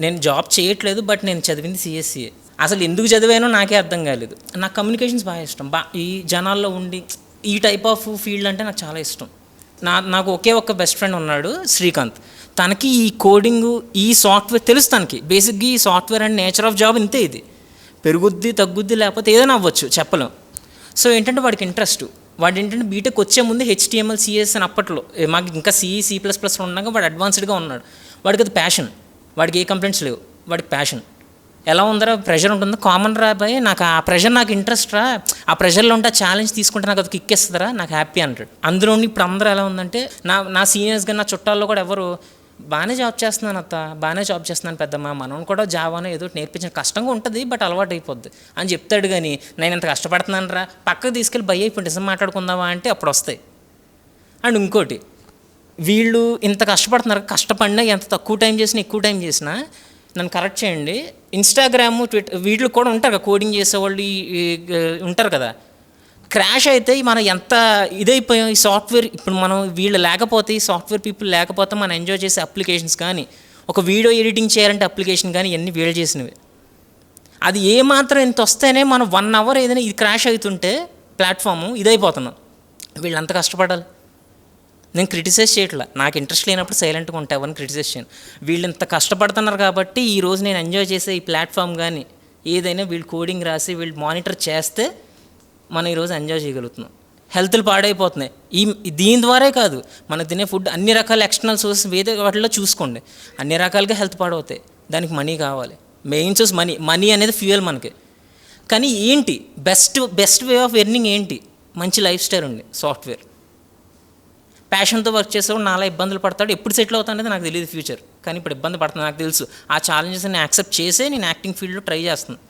నేను జాబ్ చేయట్లేదు బట్ నేను చదివింది సిఎస్సిఏ. అసలు ఎందుకు చదివానో నాకే అర్థం కాలేదు. నాకు కమ్యూనికేషన్స్ బాగా ఇష్టం. ఈ జనాల్లో ఉండి ఈ టైప్ ఆఫ్ ఫీల్డ్ అంటే నాకు చాలా ఇష్టం. నాకు ఒకే ఒక్క బెస్ట్ ఫ్రెండ్ ఉన్నాడు, శ్రీకాంత్. తనకి ఈ కోడింగు, ఈ సాఫ్ట్వేర్ తెలుసు. తనకి బేసిక్గా ఈ software and nature of job ఇంతే. ఇది పెరుగుద్ది తగ్గుద్ది లేకపోతే ఏదైనా అవ్వచ్చు, చెప్పలేం. సో ఏంటంటే వాడికి ఇంట్రెస్ట్. వాడు ఏంటంటే బీటెక్ వచ్చే ముందు HTML CSS అని అప్పట్లో, మాకు ఇంకా C++ ఉన్నాక వాడు అడ్వాన్స్డ్గా ఉన్నాడు. వాడికి అది ప్యాషన్. వాడికి ఏ కంప్లైంట్స్ లేవు, వాడికి ప్యాషన్. ఎలా ఉందరా, ప్రెషర్ ఉంటుందో, కామన్ రా బాయ్, నాకు ఆ ప్రెషర్ నాకు ఇంట్రెస్ట్ రా, ఆ ప్రెషర్లో ఉంటే ఆ ఛాలెంజ్ తీసుకుంటే నాకు అది కిక్కేస్తుందిరా, నాకు హ్యాపీ అంటాడు. అందులో ఇప్పుడు అందరూ ఎలా ఉందంటే, నా సీనియర్స్గా నా చుట్టాల్లో కూడా ఎవరు బాగానే జాబ్ చేస్తున్నాను అత్త, బాగానే జాబ్ చేస్తున్నాను పెద్దమ్మ, మనం కూడా జావానో ఏదో నేర్పించిన, కష్టంగా ఉంటుంది బట్ అలవాటు అయిపోద్ది అని చెప్తాడు. కానీ నేను ఇంత కష్టపడుతున్నాను రా, పక్కకు తీసుకెళ్ళి భయ అయిపోయి నిజం మాట్లాడుకుందామా అంటే అప్పుడు వస్తాయి. అండ్ ఇంకోటి, వీళ్ళు ఇంత కష్టపడుతున్నారు, కష్టపడినా ఎంత తక్కువ టైం చేసినా ఎక్కువ టైం చేసినా, నన్ను కరెక్ట్ చేయండి, ఇన్స్టాగ్రామ్ ట్విట్టర్ వీటిలో కూడా ఉంటారు కదా, కోడింగ్ చేసేవాళ్ళు ఉంటారు కదా, క్రాష్ అయితే మనం ఎంత ఇదైపోయాం. ఈ సాఫ్ట్వేర్ ఇప్పుడు మనం వీళ్ళు లేకపోతే, ఈ సాఫ్ట్వేర్ పీపుల్ లేకపోతే మనం ఎంజాయ్ చేసే అప్లికేషన్స్ కానీ, ఒక వీడియో ఎడిటింగ్ చేయాలంటే అప్లికేషన్ కానీ, ఇవన్నీ వీళ్ళు చేసినవి. అది ఏమాత్రం ఇంత వస్తేనే మనం 1 hour ఏదైనా ఇది క్రాష్ అవుతుంటే ప్లాట్ఫాము ఇదైపోతున్నాం. వీళ్ళు అంత కష్టపడాలి. నేను క్రిటిసైజ్ చేయట్లా, నాకు ఇంట్రెస్ట్ లేనప్పుడు సైలెంట్గా ఉంటా, ఎవరిని క్రిటిసైజ్ చేయను. వీళ్ళు ఇంత కష్టపడుతున్నారు కాబట్టి ఈరోజు నేను ఎంజాయ్ చేసే ఈ ప్లాట్ఫామ్ కానీ ఏదైనా వీళ్ళు కోడింగ్ రాసి వీళ్ళు మానిటర్ చేస్తే మనం ఈరోజు ఎంజాయ్ చేయగలుగుతున్నాం. హెల్త్లు పాడైపోతున్నాయి. దీని ద్వారే కాదు, మనం తినే ఫుడ్ అన్ని రకాల ఎక్స్టర్నల్ సోర్సెస్ వేరే వాటిలో చూసుకోండి, అన్ని రకాలుగా హెల్త్ పాడవుతాయి. దానికి మనీ కావాలి, మెయిన్ సోర్స్ మనీ అనేది ఫ్యూయల్ మనకి. కానీ ఏంటి బెస్ట్ వే ఆఫ్ ఎర్నింగ్ ఏంటి? మంచి లైఫ్ స్టైల్ ఉంది, సాఫ్ట్వేర్. ప్యాషన్తో వర్క్ చేసేవాడు నాలా ఇబ్బందులు పడతాడు, ఎప్పుడు సెటిల్ అవుతా అనేది నాకు తెలియదు ఫ్యూచర్. కానీ ఇప్పుడు ఇబ్బంది పడుతుంది నాకు తెలుసు. ఆ ఛాలెంజెస్ అన్ని యాక్సెప్ట్ చేసే నేను యాక్టింగ్ ఫీల్డ్లో ట్రై చేస్తున్నాను.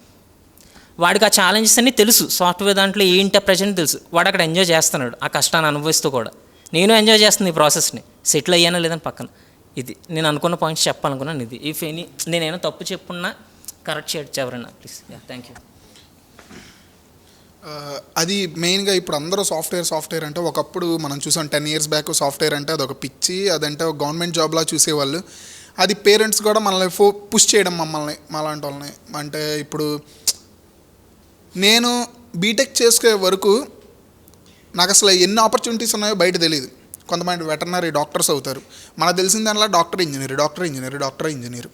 వాడికి ఆ ఛాలెంజెస్ అన్నీ తెలుసు, సాఫ్ట్వేర్ దాంట్లో ఏంటి ప్రజెంట్ తెలుసు. వాడు అక్కడ ఎంజాయ్ చేస్తున్నాడు, ఆ కష్టాన్ని అనుభవిస్తూ కూడా. నేను ఎంజాయ్ చేస్తుంది ఈ ప్రాసెస్ని, సెటిల్ అయ్యానో లేదని పక్కన. ఇది నేను అనుకున్న పాయింట్స్ చెప్పాలనుకున్నాను. ఇది ఇఫ్ ఎనీ నేనేమో తప్పు చెప్పున్నా కరెక్ట్ చేయొచ్చు ఎవరన్నా, ప్లీజ్. Thank you. అది మెయిన్గా ఇప్పుడు అందరూ సాఫ్ట్వేర్ అంటే, ఒకప్పుడు మనం చూసాం 10 years బ్యాక్ సాఫ్ట్వేర్ అంటే అదొక పిచ్చి, అదంటే ఒక గవర్నమెంట్ జాబ్లా చూసేవాళ్ళు. అది పేరెంట్స్ కూడా మనల్ని పుష్ చేయడం, మమ్మల్ని మాలాంటి వాళ్ళని. అంటే ఇప్పుడు నేను బీటెక్ చేసుకునే వరకు నాకు అసలు ఎన్ని ఆపర్చునిటీస్ ఉన్నాయో బయట తెలియదు. కొంతమంది వెటర్నరీ డాక్టర్స్ అవుతారు, మనకు తెలిసిన దానిలో డాక్టర్ ఇంజనీర్.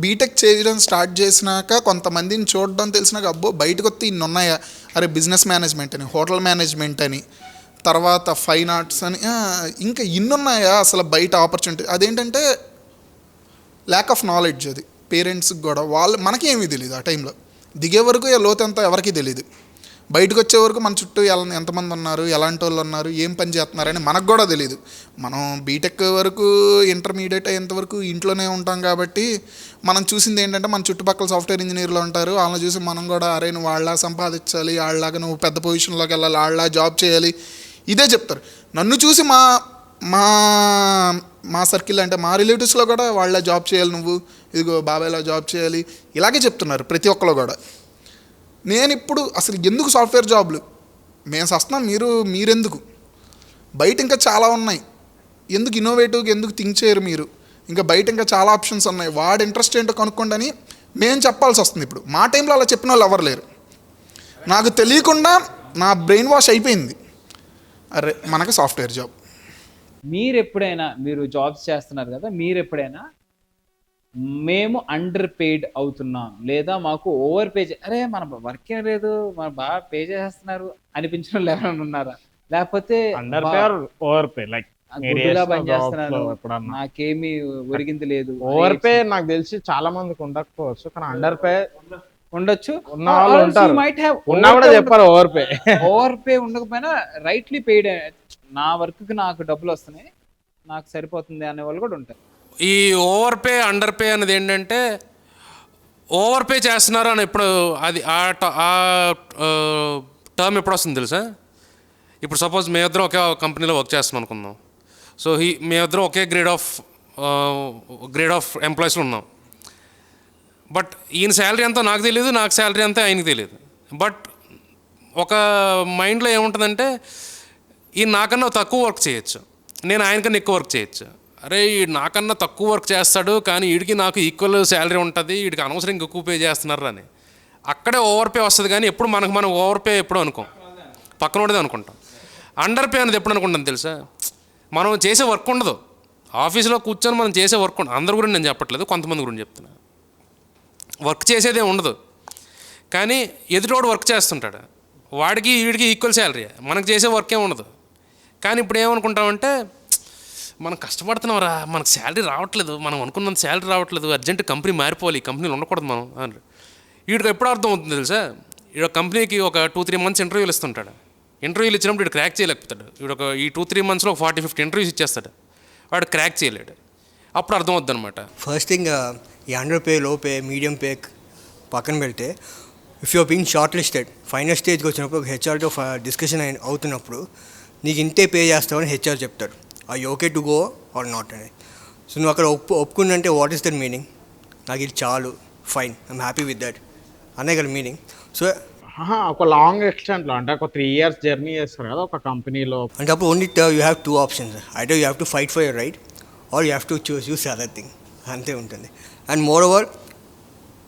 బీటెక్ చేయడం స్టార్ట్ చేసినాక కొంతమందిని చూడడం తెలిసినాక, అబ్బో బయటకు వస్తే ఇన్ని ఉన్నాయా, అరే బిజినెస్ మేనేజ్మెంట్ అని, హోటల్ మేనేజ్మెంట్ అని, తర్వాత ఫైన్ ఆర్ట్స్ అని, ఇంకా ఇన్ని ఉన్నాయా అసలు బయట ఆపర్చునిటీ. అదేంటంటే ల్యాక్ ఆఫ్ నాలెడ్జ్. అది పేరెంట్స్కి కూడా, మనకేమీ తెలియదు ఆ టైంలో. దిగే వరకు లోతంతా ఎవరికీ తెలియదు. బయటకు వచ్చే వరకు మన చుట్టూ ఎంతమంది ఉన్నారు, ఎలాంటి వాళ్ళు ఉన్నారు, ఏం పని చేస్తున్నారని మనకు కూడా తెలియదు. మనం బీటెక్ వరకు, ఇంటర్మీడియట్ అయ్యేంతవరకు ఇంట్లోనే ఉంటాం కాబట్టి మనం చూసింది ఏంటంటే, మన చుట్టుపక్కల సాఫ్ట్వేర్ ఇంజనీర్లు ఉంటారు, వాళ్ళని చూసి మనం కూడా అరే నువ్వు వాళ్ళ సంపాదించాలి, వాళ్ళలాగా నువ్వు పెద్ద పొజిషన్లోకి వెళ్ళాలి, వాళ్ళ జాబ్ చేయాలి, ఇదే చెప్తారు. నన్ను చూసి మా సర్కిల్ అంటే మా రిలేటివ్స్లో కూడా వాళ్ళ జాబ్ చేయాలి, నువ్వు ఇదిగో బాబాయ్లా జాబ్ చేయాలి, ఇలాగే చెప్తున్నారు ప్రతి ఒక్కరు కూడా. నేను ఇప్పుడు అసలు ఎందుకు సాఫ్ట్వేర్ జాబ్లు, మేము వస్తున్నాం, మీరెందుకు, బయట ఇంకా చాలా ఉన్నాయి, ఎందుకు ఇన్నోవేటివ్గా ఎందుకు థింక్ చేయరు మీరు, ఇంకా బయట ఇంకా చాలా ఆప్షన్స్ ఉన్నాయి, వాడి ఇంట్రెస్ట్ ఏంటో కనుక్కోండి అని మేము చెప్పాల్సి వస్తుంది. ఇప్పుడు మా టైంలో అలా చెప్పిన వాళ్ళు ఎవరు లేరు. నాకు తెలియకుండా నా బ్రెయిన్ వాష్ అయిపోయింది, అరే మనకు సాఫ్ట్వేర్ జాబ్. మీరు జాబ్స్ చేస్తున్నారు కదా, మీరు ఎప్పుడైనా మేము అండర్ పెయిడ్ అవుతున్నాం, లేదా మాకు ఓవర్ పే, అరే మన వర్క్ ఏం లేదు, మన బాగా పే చేస్తున్నారు అనిపించిన వాళ్ళు ఎవరైనా ఉన్నారా? లేకపోతే under pay or over pay, like గుడ్డులా పని చేస్తున్నారు, నాకేమీ ఒరిగింది లేదు? ఓవర్ పే నాకు తెలిసి చాలా మందికి ఉండకపోవచ్చు, కానీ అండర్ పే ఉండొచ్చు. ఉన్న వాళ్ళు ఉంటారు, ఉన్నా కూడా చెప్పారు ఓవర్ పే ఉండకపోయినా రైట్లీ పెయిడ్, నా వర్క్ కి నాకు డబ్బులు వస్తున్నాయి, నాకు సరిపోతుంది అనే వాళ్ళు కూడా ఉంటారు. ఈ ఓవర్ పే అండర్ పే అనేది ఏంటంటే, ఓవర్ పే చేస్తున్నారు అని ఇప్పుడు అది ఆ టర్మ్ ఎప్పుడు వస్తుంది తెలుసా? ఇప్పుడు సపోజ్ మేమిద్దరం ఒకే కంపెనీలో వర్క్ చేస్తున్నాం అనుకుందాం. సో మేమిద్దరం ఒకే గ్రేడ్ ఆఫ్ ఎంప్లాయీస్లో ఉన్నాం. బట్ ఈయన శాలరీ ఎంతో నాకు తెలియదు, నాకు శాలరీ అంతా ఆయనకి తెలియదు. బట్ ఒక మైండ్లో ఏముంటుందంటే, ఈయన నాకన్నా తక్కువ వర్క్ చేయొచ్చు, నేను ఆయనకన్నా ఎక్కువ వర్క్ చేయొచ్చు. అరే ఈడు నాకన్నా తక్కువ వర్క్ చేస్తాడు కానీ వీడికి నాకు ఈక్వల్ శాలరీ ఉంటుంది, వీడికి అనవసరం ఎక్కువ పే చేస్తున్నారు అని అక్కడే ఓవర్ పే వస్తుంది. కానీ ఎప్పుడు మనం ఓవర్ పే ఎప్పుడు అనుకోం, పక్కనోడిదే అనుకుంటాం. అండర్ పే అనేది ఎప్పుడు అనుకుంటాం తెలుసా, మనం చేసే వర్క్ ఉండదు, ఆఫీస్లో కూర్చొని మనం చేసే వర్క్ ఉండదు. అందరి గురించి నేను చెప్పట్లేదు, కొంతమంది గురించి చెప్తున్నా. వర్క్ చేసేదే ఉండదు కానీ ఎదుటోడు వర్క్ చేస్తుంటాడు, వాడికి వీడికి ఈక్వల్ శాలరీ, మనకు చేసే వర్క్ ఏమి ఉండదు. కానీ ఇప్పుడు ఏమనుకుంటామంటే మనం కష్టపడుతున్నాంరా, మనకు శాలరీ రావట్లేదు, మనం అనుకున్నంత శాలరీ రావట్లేదు, అర్జెంట్ కంపెనీ మారిపోవాలి, ఈ కంపెనీలో ఉండకూడదు మనం అని. వీడికి ఎప్పుడు అర్థం అవుతుంది తెలుసా, వీడు కంపెనీకి ఒక 2-3 మంత్స్ ఇంటర్వ్యూలు ఇస్తుంటాడు. ఇంటర్వ్యూలు ఇచ్చినప్పుడు వీడు క్రాక్ చేయలేకపోతాడు. వీడు ఈ 2-3 మంత్స్లో 40-50 ఇంటర్వ్యూస్ ఇచ్చేస్తాడు, వాడు క్రాక్ చేయలేడు. అప్పుడు అర్థం అవుద్ది అనమాట. ఫస్ట్ థింగ్ ఈ under pay, low pay, medium pay పక్కన పెడితే, if you're being short listed final స్టేజ్కి వచ్చినప్పుడు ఒక హెచ్ఆర్తో డిస్కషన్ అవుతున్నప్పుడు నీకు ఇంతే పే చేస్తావని హెచ్ఆర్ చెప్తాడు, I okay to go or not అని. సో నువ్వు అక్కడ ఒప్పుకున్నంటే వాట్ ఈస్ దట్ మీనింగ్, నాకు ఇది చాలు, fine, I'm happy with that అనే కదా మీనింగ్. సో ఒక లాంగ్ ఎక్స్టెంట్లో అంటే ఒక 3 years జర్నీ చేస్తారు కదా ఒక కంపెనీలో, అంటే అప్పుడు only you have 2 options, either you have to fight for your right are you have to choose other thing, అంతే ఉంటుంది. And more over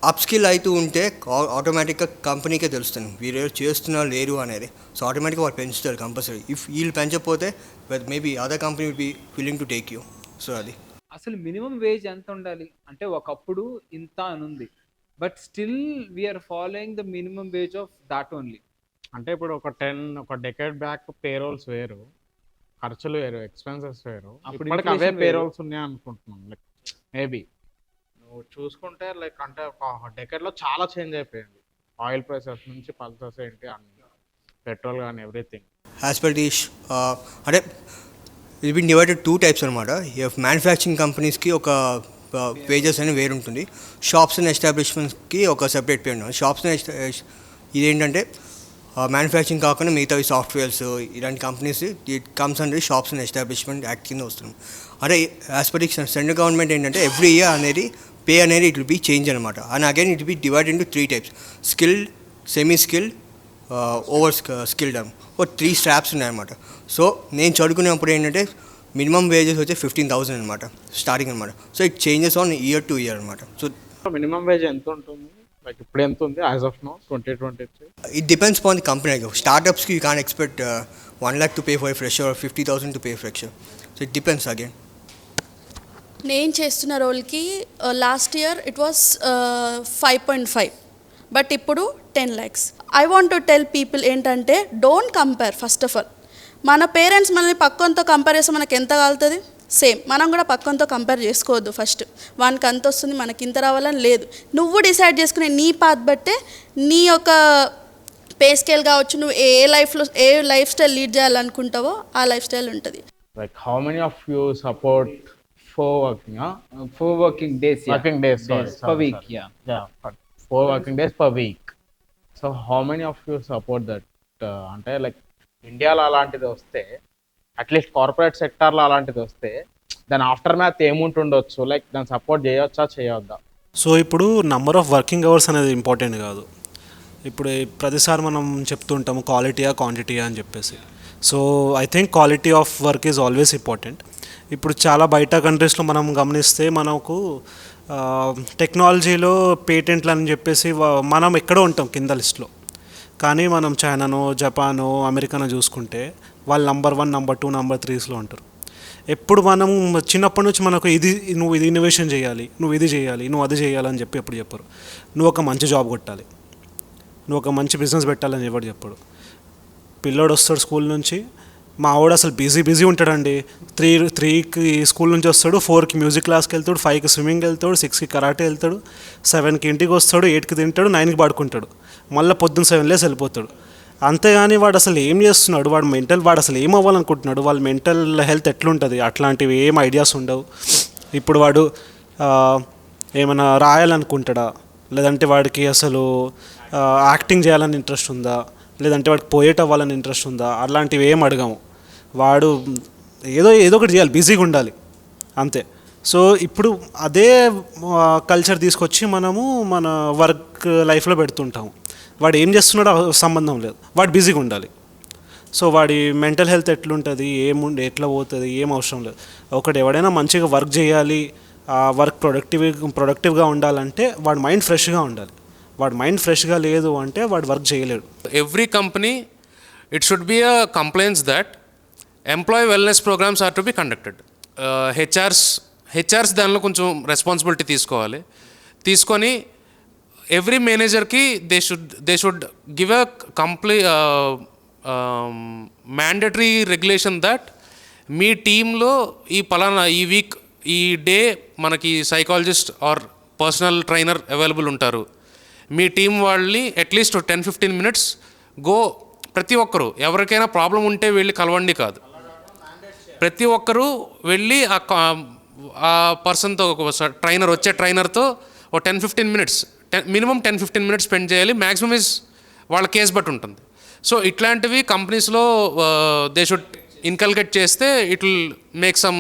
up skill అవుతూ ఉంటే ఆటోమేటిక్గా కంపెనీకే తెలుస్తుంది వీరు చేస్తున్నారు లేరు అనేది. సో ఆటోమేటిక్గా వాళ్ళు పెంచుతారు కంపల్సరీ. ఇఫ్ వీళ్ళు పెంచకపోతే maybe other company will be willing to take you. So అది అసలు మినిమం వేజ్ ఎంత ఉండాలి అంటే, ఒకప్పుడు ఇంత అని ఉంది, but still we're following the minimum wage of that only. అంటే ఇప్పుడు ఒక డెకేడ్ బ్యాక్ పేరోల్స్ వేరు, ఖర్చులు వేరు, ఎక్స్పెన్సెస్ వేరు. ఇప్పటికి అవే పేరోల్స్ ఉన్నాయి అనుకుంటున్నాం. లైక్ మేబీ నువ్వు చూసుకుంటే లైక్ అంటే ఒక డెకేడ్లో చాలా చేంజ్ అయిపోయింది. ఆయిల్ ప్రైసెస్ నుంచి పల్సెస్ ఏంటి అన్ని, పెట్రోల్ కానీ ఎవ్రీథింగ్. యాజ్ పర్ ది అంటే ఇది బిన్ డివైడెడ్ 2 types అనమాట. మ్యానుఫ్యాక్చరింగ్ కంపెనీస్కి ఒక వేజెస్ అని వేరు ఉంటుంది, షాప్స్ అండ్ ఎస్టాబ్లిష్మెంట్స్కి ఒక సెపరేట్ పే ఉంటుంది. షాప్స్ అండ్ ఇదేంటంటే మ్యానుఫ్యాక్చరింగ్ కాకుండా మిగతావి సాఫ్ట్వేర్స్ ఇలాంటి companies it comes under shops and establishment act కింద వస్తుంది. అంటే as per the central government ఏంటంటే ఎవ్రీ ఇయర్ అనేది పే అనేది ఇట్ విల్ బీ చేంజ్ అనమాట. And again it be divide into 3 types, skilled, semi skilled, over skilled అని ఒక 3 straps ఉన్నాయన్నమాట. సో నేను చదువుకునేప్పుడు ఏంటంటే మినిమం వేజెస్ వచ్చి 15,000 అనమాట స్టార్టింగ్ అనమాట. So it changes on year to year అనమాట. సో మినిమం వేజ్ ఎంత ఉంటుంది, లైక్ ఇప్పుడు ఎంత ఉంది as of no 2023? It depends on the company. స్టార్ట్అప్స్కి you can expect 1 lakh to pay for a fresher or 50,000 to pay for fresher. So it depends again. నేను చేస్తున్న రోల్కి last year it was 5.5, but ఇప్పుడు 10 lakhs. I want to tell people ఏంటంటే, don't compare. First of all మన పేరెంట్స్ మనల్ని పక్కంతో కంపేర్ చేస్తే మనకి ఎంత కాలుతుంది, సేమ్ మనం కూడా పక్కంతో కంపేర్ చేసుకోవద్దు. ఫస్ట్ వానికి అంత వస్తుంది మనకి ఇంత రావాలని లేదు. నువ్వు డిసైడ్ చేసుకునే నీ పాత్ బట్టే నీ యొక్క పే స్కేల్ కావచ్చు, నువ్వు ఏ లైఫ్ స్టైల్ లీడ్ చేయాలనుకుంటావో ఆ లైఫ్ స్టైల్ ఉంటుంది. Like how many of you support four working days per week? Yeah, 4 working days per week. So how many of you support that? అంటే లైక్ ఇండియాలో అలాంటిది వస్తే, అట్లీస్ట్ కార్పొరేట్ సెక్టార్లో అలాంటిది వస్తే దాని ఆఫ్టర్ మ్యాథ్ ఏముంటుండొచ్చు, లైక్ దాన్ని సపోర్ట్ చేయొచ్చా చేయొద్దా? సో ఇప్పుడు నంబర్ ఆఫ్ వర్కింగ్ అవర్స్ అనేది ఇంపార్టెంట్ కాదు. ఇప్పుడు ప్రతిసారి మనం చెప్తుంటాము క్వాలిటీయా క్వాంటిటీయా అని చెప్పేసి. So I think quality of work is always important. ఇప్పుడు చాలా బయట కంట్రీస్లో మనం గమనిస్తే మనకు టెక్నాలజీలో పేటెంట్లు అని చెప్పేసి మనం ఎక్కడో ఉంటాం కింద లిస్ట్లో, కానీ మనం చైనానో జపానో అమెరికానో చూసుకుంటే వాళ్ళు నెంబర్ 1, నెంబర్ 2, నెంబర్ 3స్లో ఉంటారు. ఎప్పుడు మనం చిన్నప్పటి నుంచి మనకు నువ్వు ఇది ఇన్నోవేషన్ చేయాలి, నువ్వు ఇది చేయాలి, నువ్వు అది చేయాలని చెప్పి ఎప్పుడు చెప్పరు. నువ్వు ఒక మంచి జాబ్ కొట్టాలి, నువ్వు ఒక మంచి బిజినెస్ పెట్టాలని ఎవరు చెప్పడు. పిల్లోడు వస్తాడు స్కూల్ నుంచి, మా ఆవిడ అసలు బిజీ ఉంటాడండి. 3కి స్కూల్ నుంచి వస్తాడు, 4కి మ్యూజిక్ క్లాస్కి వెళ్తాడు, 5కి స్విమ్మింగ్ వెళ్తాడు, 6కి కరాటే వెళ్తాడు, 7కి ఇంటికి వస్తాడు, 8కి తింటాడు, 9కి పడుకుంటాడు, మళ్ళీ పొద్దున్న 7 లేసి వెళ్ళిపోతాడు. అంతేగాని వాడు అసలు ఏం చేస్తున్నాడు, వాడు అసలు ఏం అవ్వాలనుకుంటున్నాడు, వాళ్ళ మెంటల్ హెల్త్ ఎట్లుంటుంది, అట్లాంటివి ఏం ఐడియాస్ ఉండవు. ఇప్పుడు వాడు ఏమైనా రాయాలనుకుంటాడా, లేదంటే వాడికి అసలు యాక్టింగ్ చేయాలని ఇంట్రెస్ట్ ఉందా, లేదంటే వాడికి పోయేట్ అవ్వాలని ఇంట్రెస్ట్ ఉందా, అలాంటివి ఏం అడగము. వాడు ఏదో ఒకటి చేయాలి, బిజీగా ఉండాలి అంతే. సో ఇప్పుడు అదే కల్చర్ తీసుకొచ్చి మనము మన వర్క్ లైఫ్లో పెడుతుంటాము. వాడు ఏం చేస్తున్నాడో సంబంధం లేదు, వాడు బిజీగా ఉండాలి. సో వాడి మెంటల్ హెల్త్ ఎట్లుంటుంది, ఎట్లా పోతుంది, ఏం అవసరం లేదు. ఒకటి ఎవడైనా మంచిగా వర్క్ చేయాలి, ఆ వర్క్ ప్రొడక్టివ్గా ఉండాలంటే వాడి మైండ్ ఫ్రెష్గా ఉండాలి. వాడి మైండ్ ఫ్రెష్గా లేదు అంటే వాడు వర్క్ చేయలేడు. Every company it should be a compliance that employee wellness programs are to be conducted. HRs దానిలో కొంచెం రెస్పాన్సిబిలిటీ తీసుకోవాలి. తీసుకొని ఎవ్రీ మేనేజర్కి they should give a mandatory regulation that మీ టీంలో ఈ పలానా ఈ వీక్ ఈ డే మనకి psychologist or personal trainer available ఉంటారు. మీ టీం వాళ్ళని అట్లీస్ట్ 10-15 మినిట్స్ గో, ప్రతి ఒక్కరు ఎవరికైనా ప్రాబ్లం ఉంటే వెళ్ళి కలవండి కాదు, ప్రతి ఒక్కరూ వెళ్ళి ఆ పర్సన్తో ట్రైనర్తో ఒక 10-15 మినిట్స్ మినిమం 10-15 మినిట్స్ స్పెండ్ చేయాలి. మ్యాక్సిమం ఇస్ వాళ్ళ కేస్ బట్టి ఉంటుంది. సో ఇట్లాంటివి కంపెనీస్లో దే షుడ్ ఇన్కల్కేట్ చేస్తే it will make some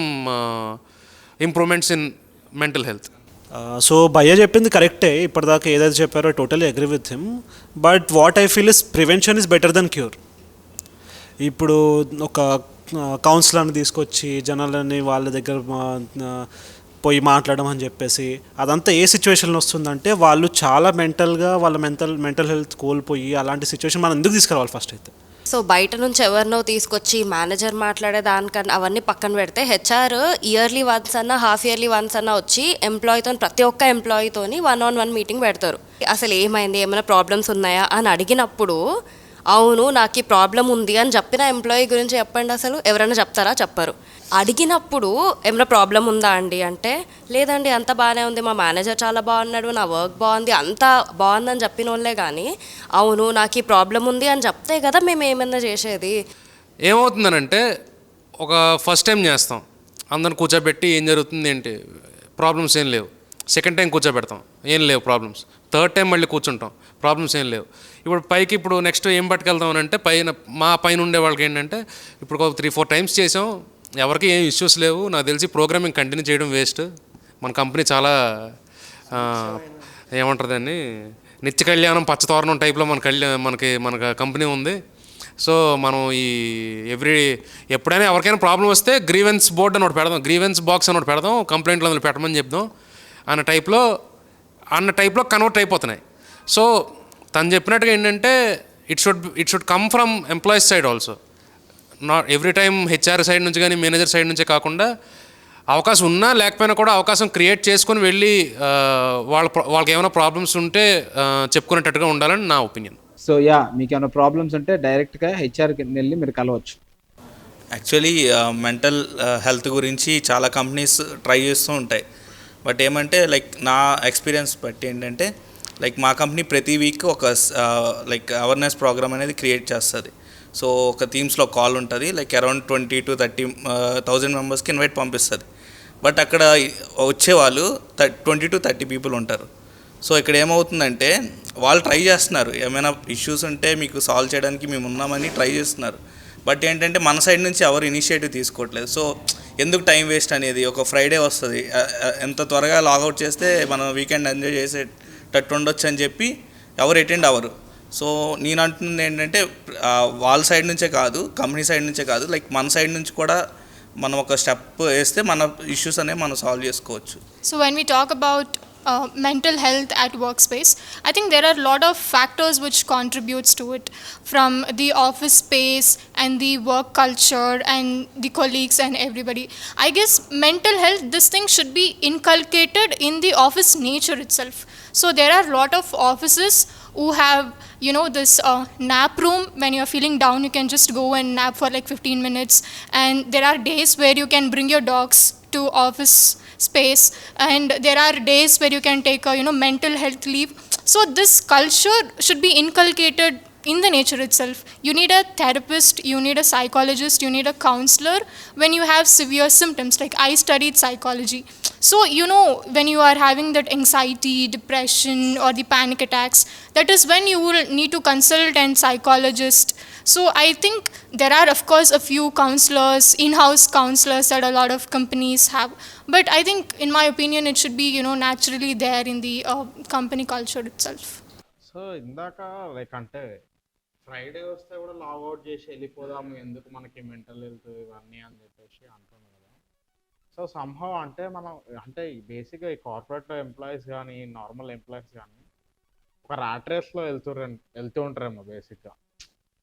improvements in mental health. So భయ్య చెప్పింది కరెక్టే, ఇప్పటిదాకా ఏదైతే చెప్పారో totally agree with him. But what I feel is prevention is better then cure. ఇప్పుడు ఒక కౌన్సిలర్ని తీసుకొచ్చి జనాలని వాళ్ళ దగ్గర పోయి మాట్లాడడం అని చెప్పేసి అదంతా ఏ సిచ్యువేషన్లో వస్తుందంటే వాళ్ళు చాలా వాళ్ళ మెంటల్ హెల్త్ కోల్పోయి అలాంటి సిచ్యువేషన్ మనం ఎందుకు తీసుకురావాలి ఫస్ట్ అయితే. సో బయట నుంచి ఎవరినో తీసుకొచ్చి మేనేజర్ మాట్లాడే దానికన్నా అవన్నీ పక్కన పెడితే హెచ్ఆర్ ఇయర్లీ వన్స్ అన్నా హాఫ్ ఇయర్లీ వన్స్ అన్నా వచ్చి ఎంప్లాయీతో ప్రతి ఒక్క ఎంప్లాయీతోని 1-on-1 మీటింగ్ పెడతారు. అసలు ఏమైంది, ఏమైనా ప్రాబ్లమ్స్ ఉన్నాయా అని అడిగినప్పుడు అవును నాకు ఈ ప్రాబ్లం ఉంది అని చెప్పిన ఎంప్లాయీ గురించి చెప్పండి. అసలు ఎవరైనా చెప్తారా? చెప్పరు. అడిగినప్పుడు ఏమైనా ప్రాబ్లం ఉందా అండి అంటే లేదండి అంత బాగానే ఉంది, మా మేనేజర్ చాలా బాగున్నాడు, నా వర్క్ బాగుంది, అంతా బాగుందని చెప్పిన వాళ్ళే కానీ అవును నాకు ఈ ప్రాబ్లం ఉంది అని చెప్తే కదా మేము ఏమైనా చేసేది. ఏమవుతుందనంటే ఒక ఫస్ట్ టైం చేస్తాం, అందరిని కూర్చోబెట్టి ఏం జరుగుతుంది ఏంటి, ప్రాబ్లమ్స్ ఏం లేవు. సెకండ్ టైం కూర్చోబెడతాం, ఏం లేవు ప్రాబ్లమ్స్. థర్డ్ టైం మళ్ళీ కూర్చుంటాం, ప్రాబ్లమ్స్ ఏం లేవు. ఇప్పుడు నెక్స్ట్ ఏం పట్టుకెళ్తాం అంటే మా పైన ఉండే వాళ్ళకి ఏంటంటే ఇప్పుడు ఒక 3-4 టైమ్స్ చేసాం, ఎవరికి ఏం ఇష్యూస్ లేవు, నాకు తెలిసి ప్రోగ్రామింగ్ కంటిన్యూ చేయడం వేస్ట్, మన కంపెనీ చాలా ఏమంటారు దాన్ని నిత్య కళ్యాణం పచ్చతోరణం టైప్లో మన కంపెనీ ఉంది. సో మనం ఎప్పుడైనా ఎవరికైనా ప్రాబ్లం వస్తే గ్రీవెన్స్ బోర్డ్ అని ఒకటి పెడదాం, గ్రీవెన్స్ బాక్స్ అని ఒకటి పెడదాం, కంప్లైంట్లు అందులో పెట్టమని చెప్దాం అన్న టైప్లో కన్వర్ట్ అయిపోతున్నాయి. సో తను చెప్పినట్టుగా ఏంటంటే it should come from employees side also, not every time HR side నుంచి కానీ మేనేజర్ సైడ్ నుంచే కాకుండా అవకాశం ఉన్నా లేకపోయినా కూడా అవకాశం క్రియేట్ చేసుకొని వెళ్ళి వాళ్ళకి ఏమైనా ప్రాబ్లమ్స్ ఉంటే చెప్పుకునేటట్టుగా ఉండాలని నా ఒపీనియన్. సో మీకు ఏమైనా ప్రాబ్లమ్స్ ఉంటే డైరెక్ట్గా హెచ్ఆర్కి వెళ్ళి మీరు కలవచ్చు. యాక్చువల్లీ మెంటల్ హెల్త్ గురించి చాలా కంపెనీస్ ట్రై చేస్తూ ఉంటాయి. బట్ ఏమంటే లైక్ నా ఎక్స్పీరియన్స్ బట్టి ఏంటంటే లైక్ మా కంపెనీ ప్రతి వీక్ ఒక లైక్ అవేర్నెస్ ప్రోగ్రామ్ అనేది క్రియేట్ చేస్తుంది. సో ఒక థీమ్స్లో కాల్ ఉంటుంది, లైక్ అరౌండ్ 20,000-30,000 మెంబర్స్కి ఇన్వైట్ పంపిస్తుంది. బట్ అక్కడ వచ్చేవాళ్ళు 20-30 పీపుల్ ఉంటారు. సో ఇక్కడ ఏమవుతుందంటే వాళ్ళు ట్రై చేస్తున్నారు, ఏమైనా ఇష్యూస్ ఉంటే మీకు సాల్వ్ చేయడానికి మేము ఉన్నామని ట్రై చేస్తున్నారు. బట్ ఏంటంటే మన సైడ్ నుంచి ఎవరు ఇనిషియేటివ్ తీసుకోవట్లేదు. సో ఎందుకు టైం వేస్ట్ అనేది, ఒక ఫ్రైడే వస్తుంది, ఎంత త్వరగా లాగౌట్ చేస్తే మనం వీకెండ్ ఎంజాయ్ చేసేటట్టు ఉండొచ్చు అని చెప్పి ఎవరు అటెండ్ అవ్వరు. సో నేను అంటుంది ఏంటంటే వాళ్ళ సైడ్ నుంచే కాదు, కంపెనీ సైడ్ నుంచే కాదు, లైక్ మన సైడ్ నుంచి కూడా మనం ఒక స్టెప్ వేస్తే మన ఇష్యూస్ అనేవి మనం సాల్వ్ చేసుకోవచ్చు. So when we talk about mental health at workspace, I think there are a lot of factors which contributes to it, from the office space and the work culture and the colleagues and everybody. I guess mental health, this thing should be inculcated in the office nature itself. So there are a lot of offices who have this nap room. When you're feeling down, you can just go and nap for like 15 minutes, and there are days where you can bring your dogs to office space, and there are days where you can take a mental health leave. So this culture should be inculcated in the nature itself. You need a therapist, you need a psychologist, you need a counselor when you have severe symptoms. Like I studied psychology, so when you are having that anxiety, depression or the panic attacks, that is when you will need to consult a psychologist. So I think there are of course a few counselors, in-house counselors that a lot of companies have, but I think in my opinion it should be naturally there in the company culture itself. So ఇందాక లైక్ అంటే ఫ్రైడే వస్తే కూడా లాగౌట్ చేసి వెళ్ళిపోదాము, ఎందుకు మనకి మెంటల్ హెల్త్ ఇవన్నీ అని చెప్పేసి అంటున్నాను కదా. సో సంహవ్ అంటే మనం అంటే బేసిక్గా ఈ కార్పొరేట్ ఎంప్లాయీస్ కానీ నార్మల్ ఎంప్లాయీస్ కానీ ఒక ర్యాట్ రేస్లో వెళ్తూ ఉంటారేమో బేసిక్గా.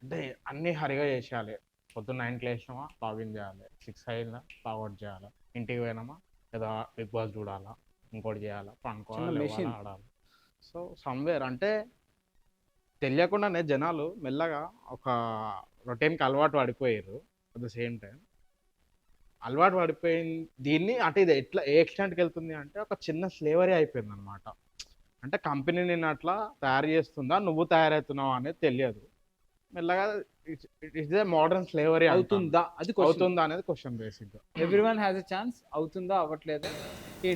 అంటే అన్నీ హరిగా చేసేయాలి. పొద్దున్న 9కి లేచినామా లాగిన్ చేయాలి, 6 అయిందా లాగౌట్ చేయాలి, ఇంటికి పోయినామా ఏదో బిగ్ బాస్ చూడాలా, ఇంకోటి చేయాలా, పండుకోవాలి, ఆడాలి. సో సమ్వేర్ అంటే తెలియకుండానే జనాలు మెల్లగా ఒక రొటీన్కి అలవాటు పడిపోయారు. అట్ ద సేమ్ టైం అలవాటు పడిపోయింది దీన్ని అంటే ఇది ఎట్లా ఏ ఎక్స్టెంట్కి వెళ్తుంది అంటే ఒక చిన్న స్లేవరీ అయిపోయింది అనమాట. అంటే కంపెనీ నిన్ను అట్లా తయారు చేస్తుందా, నువ్వు తయారవుతున్నావు అనేది తెలియదు. మెల్లగా ఇట్స్ ఏ మోడర్న్ స్లేవరీ అవుతుందా అది అవుతుందా అనేది క్వశ్చన్ బేసిక్గా. ఎవ్రీవన్ హ్యాస్ ఎ ఛాన్స్, అవుతుందా అవ్వట్లేదా?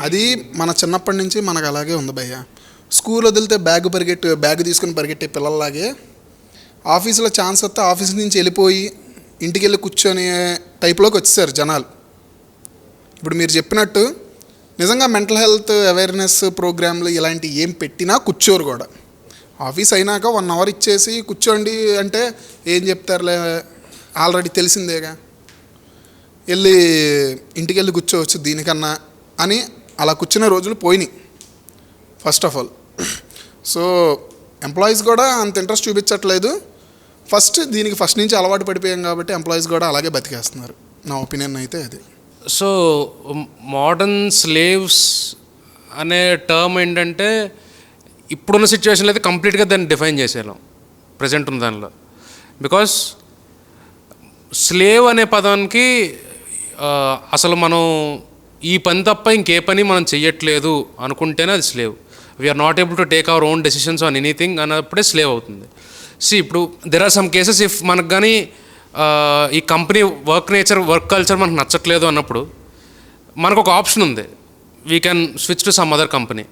అది మన చిన్నప్పటి నుంచి మనకు అలాగే ఉంది భయ్య. స్కూల్ వదిలితే బ్యాగ్ తీసుకుని పరిగెట్టే పిల్లల్లాగే ఆఫీసులో ఛాన్స్ వస్తే ఆఫీస్ నుంచి వెళ్ళిపోయి ఇంటికి వెళ్ళి కూర్చొని టైప్లోకి వచ్చేసారు జనాలు. ఇప్పుడు మీరు చెప్పినట్టు నిజంగా మెంటల్ హెల్త్ అవేర్నెస్ ప్రోగ్రాంలు ఇలాంటి ఏం పెట్టినా కూర్చోరు కూడా. ఆఫీస్ అయినాక 1 అవర్ ఇచ్చేసి కూర్చోండి అంటే ఏం చెప్తారులే, ఆల్రెడీ తెలిసిందేగా, ఇంటికి వెళ్ళి కూర్చోవచ్చు దీనికన్నా అని అలా కూర్చునే రోజులు పోయినాయి first of all. So employees కూడా అంత ఇంట్రెస్ట్ చూపించట్లేదు. దీనికి ఫస్ట్ నుంచి అలవాటు పడిపోయాం కాబట్టి ఎంప్లాయీస్ కూడా అలాగే బతికేస్తున్నారు, నా ఒపీనియన్ అయితే అది. సో మోడర్న్ స్లేవ్స్ అనే టర్మ్ ఏంటంటే ఇప్పుడున్న సిచ్యువేషన్లో అయితే కంప్లీట్గా దాన్ని డిఫైన్ చేసేయాం ప్రజెంట్ ఉన్న దానిలో. బికాస్ స్లేవ్ అనే పదానికి అసలు మనం ఈ పని తప్ప ఇంకే పని మనం చెయ్యట్లేదు అనుకుంటేనే అది slave. We are not able to take our own decisions on anything అన్నప్పుడే స్లేవ్ అవుతుంది. ఇప్పుడు there are some cases if మనకు కానీ ఈ కంపెనీ వర్క్ కల్చర్ మనకు నచ్చట్లేదు అన్నప్పుడు మనకు ఒక ఆప్షన్ ఉంది, we can switch to some other company.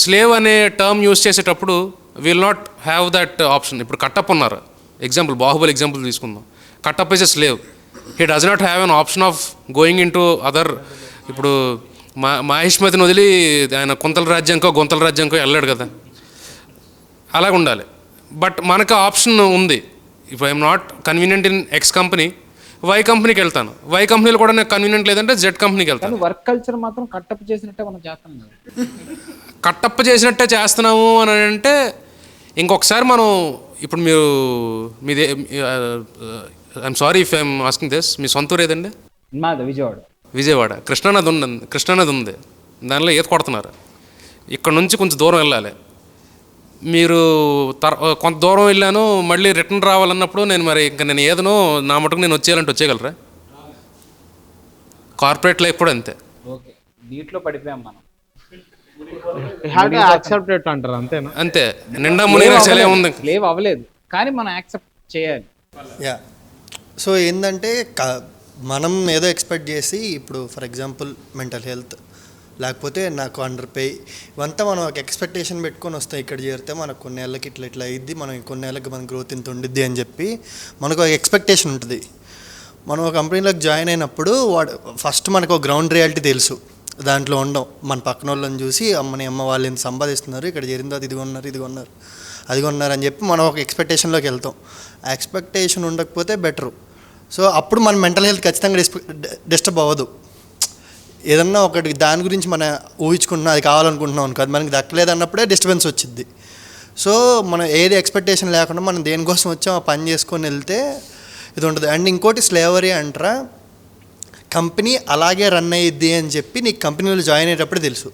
Slave అనే టర్మ్ యూస్ చేసేటప్పుడు will not have that option. ఇప్పుడు కట్టప్ ఉన్నారు, ఎగ్జాంపుల్ బాహుబలి ఎగ్జాంపుల్ తీసుకుందాం. Kattappa is a slave, he does not have an option of going in to other. ఇప్పుడు మహేష్మతిని వదిలి ఆయన గుంతల రాజ్యంకో వెళ్ళాడు కదా, అలాగ ఉండాలి. బట్ మనకు ఆప్షన్ ఉంది, if I'm not convenient in X company, Y కంపెనీకి వెళ్తాను. వై కంపెనీలో కూడా నాకు కన్వీనియంట్ లేదంటే జెడ్ కంపెనీకి వెళ్తాను. వర్క్ కల్చర్ మాత్రం కట్టప్ చేసినట్టే మనం చేస్తాం కదా. కట్టప్ చేసినట్టే చేస్తున్నాము అని అంటే ఇంకొకసారి మనం ఇప్పుడు మీదే I'm sorry if I'm asking this, మీ సొంత ఊరు ఏదండి? మాది విజయవాడ. కృష్ణానది ఉంది, దానిలో ఈత కొడుతున్నారు. ఇక్కడ నుంచి కొంచెం దూరం వెళ్ళాలి. మీరు కొంత దూరం వెళ్ళాను, మళ్ళీ రిటర్న్ రావాలన్నప్పుడు నేను ఏదనో నా మటుకు నేను వచ్చేయాలంటే వచ్చేయగలరా? కార్పొరేట్ లైఫ్ కూడా అంతే. ఓకే, నీటిలో పడిపోయాం మనం. అంటారు అంతేనా? అంతే, నిండా మునిగిన సెలే ఉంది, లేవ్ అవ్వలేదు కానీ మనం యాక్సెప్ట్ చేయాలి. సో ఏంటంటే మనం ఏదో ఎక్స్పెక్ట్ చేసి, ఇప్పుడు ఫర్ ఎగ్జాంపుల్ మెంటల్ హెల్త్ లేకపోతే నాకు అండర్ పే ఇవంతా మనం ఒక ఎక్స్పెక్టేషన్ పెట్టుకొని వస్తాం. ఇక్కడ చేరితే మనకు కొన్ని ఏళ్ళకి ఇట్లా అయ్యిద్ది, మనం కొన్ని ఏళ్ళకి మన గ్రోత్ ఇంత ఉండిద్ది అని చెప్పి మనకు ఒక ఎక్స్పెక్టేషన్ ఉంటుంది. మనం ఒక కంపెనీలోకి జాయిన్ అయినప్పుడు ఫస్ట్ మనకు ఒక గ్రౌండ్ రియాలిటీ తెలుసు, దాంట్లో ఉండం. మన పక్కన వాళ్ళని చూసి అమ్మ వాళ్ళు ఎంత సంపాదిస్తున్నారు, ఇక్కడ చేరిన తర్వాత అది కొన్నారు అని చెప్పి మనం ఒక ఎక్స్పెక్టేషన్లోకి వెళ్తాం. ఆ ఎక్స్పెక్టేషన్ ఉండకపోతే బెటరు. సో అప్పుడు మన మెంటల్ హెల్త్ ఖచ్చితంగా డిస్టర్బ్ అవ్వదు. ఏదన్నా ఒకటి దాని గురించి మనం ఊహించుకుంటున్నాం, అది కావాలనుకుంటున్నాం అనుకో, అది మనకి దక్కలేదు అన్నప్పుడే డిస్టర్బెన్స్ వచ్చింది. సో మనం ఏది ఎక్స్పెక్టేషన్ లేకుండా మనం దేనికోసం వచ్చాం ఆ పని చేసుకొని వెళ్తే ఇది ఉంటుంది. అండ్ ఇంకోటి స్లేవరీ అంటారా, కంపెనీ అలాగే రన్ అయ్యిద్ది అని చెప్పి నీకు కంపెనీలో జాయిన్ అయ్యేటప్పుడు తెలుసు.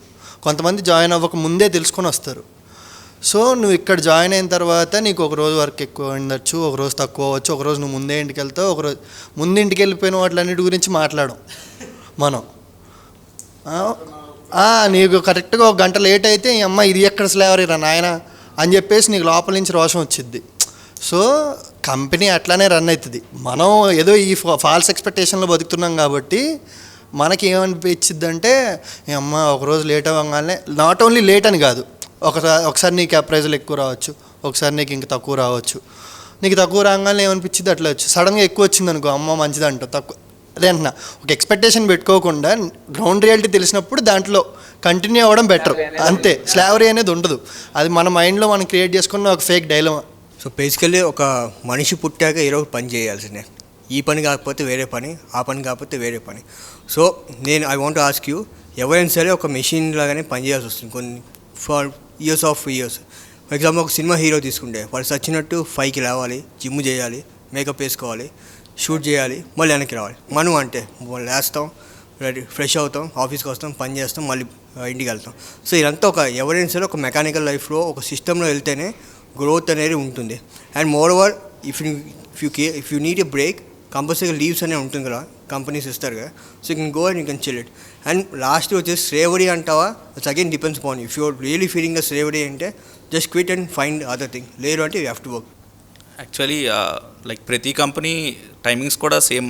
కొంతమంది జాయిన్ అవ్వక ముందే తెలుసుకొని వస్తారు. సో నువ్వు ఇక్కడ జాయిన్ అయిన తర్వాత నీకు ఒక రోజు వర్క్ ఎక్కువ ఉండొచ్చు, ఒక రోజు తక్కువ అవ్వచ్చు, ఒక రోజు నువ్వు ముందే ఇంటికి వెళ్తావు, ఒక రోజు ముందు ఇంటికి వెళ్ళిపోయిన వాటిలన్నిటి గురించి మాట్లాడం మనం. నీకు కరెక్ట్గా 1 గంట లేట్ అయితే అమ్మ ఇది ఎక్కడ స్లేవరీ రా నాయన అని చెప్పేసి నీకు లోపల నుంచి రోషం వచ్చింది. సో కంపెనీ అట్లానే రన్ అవుతుంది. మనం ఏదో ఈ ఫాల్స్ ఎక్స్పెక్టేషన్లో బతుకుతున్నాం కాబట్టి మనకి ఏమనిపించింది అంటే అమ్మ ఒకరోజు లేట్ అవ్వగానే, నాట్ ఓన్లీ లేట్ అని కాదు, ఒకసారి నీకు ప్రైజులు ఎక్కువ రావచ్చు, ఒకసారి నీకు ఇంక తక్కువ రావచ్చు. నీకు తక్కువ రాగానే ఏమనిపించింది అట్లా వచ్చి సడన్గా ఎక్కువ వచ్చింది అనుకో, అమ్మ మంచిది అంటావు. తక్కువ అదే అంటున్నా, ఒక ఎక్స్పెక్టేషన్ పెట్టుకోకుండా గ్రౌండ్ రియాలిటీ తెలిసినప్పుడు దాంట్లో కంటిన్యూ అవ్వడం బెటర్. అంతే, స్లావరీ అనేది ఉండదు. అది మన మైండ్లో మనం క్రియేట్ చేసుకున్న ఒక సో బేసికల్లీ ఒక మనిషి పుట్టాక ఏదో ఒక పని చేయాల్సిందే. ఈ పని కాకపోతే వేరే పని, ఆ పని కాకపోతే వేరే పని. సో నేను ఐ వాంట్ ఆస్క్ యూ, ఎవరైనా సరే ఒక మెషిన్ లాగానే పని చేయాల్సి వస్తుంది కొన్ని ఫర్ ఇయర్స్. ఫర్ ఎగ్జాంపుల్ ఒక సినిమా హీరో తీసుకుంటే వాడు సచ్చినట్టు 5కి లేవాలి, జిమ్ చేయాలి, మేకప్ వేసుకోవాలి, షూట్ చేయాలి, మళ్ళీ వెనక్కి రావాలి. మనం అంటే లేస్తాం, రెడీ ఫ్రెష్ అవుతాం, ఆఫీస్కి వస్తాం, పని చేస్తాం, మళ్ళీ ఇంటికి వెళ్తాం. సో ఇదంతా ఎవరైనా సరే ఒక మెకానికల్ లైఫ్లో ఒక సిస్టంలో వెళ్తేనే గ్రోత్ అనేది ఉంటుంది. And more over if you need a break, కంపల్సరీగా లీవ్స్ అనేవి ఉంటుంది కదా, కంపెనీస్ ఇస్తారు కదా. So you can go and you can chill it. And last వచ్చేసి స్లేవరీ అంటావా, it's again depends upon you. If your really feeling the slavery అంటే just quit and find other thing. లేదు అంటే you have to work. Actually like ప్రతి కంపెనీ టైమింగ్స్ కూడా సేమ్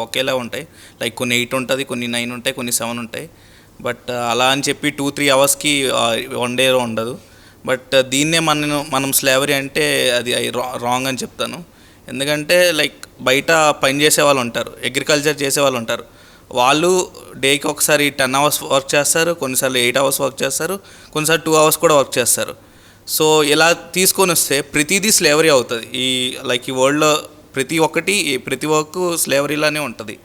ఒకేలా ఉంటాయి. లైక్ కొన్ని 8 ఉంటుంది, కొన్ని 9 ఉంటాయి, కొన్ని 7 ఉంటాయి. బట్ అలా అని చెప్పి 2-3 అవర్స్కి వన్ డేలో ఉండదు. బట్ దీన్నే మనం స్లేవరీ అంటే అది రాంగ్ అని చెప్తాను. ఎందుకంటే లైక్ బయట పని చేసే వాళ్ళు ఉంటారు, అగ్రికల్చర్ చేసే వాళ్ళు ఉంటారు. వాళ్ళు డేకి ఒకసారి 10 అవర్స్ వర్క్ చేస్తారు, కొన్నిసార్లు 8 అవర్స్ వర్క్ చేస్తారు, కొన్నిసార్లు 2 అవర్స్ కూడా వర్క్ చేస్తారు. సో ఇలా తీసుకొని వస్తే ప్రతిదీ స్లేవరీ అవుతుంది. ఈ వరల్డ్లో ప్రతి వర్క్ స్లేవరీలానే ఉంటుంది.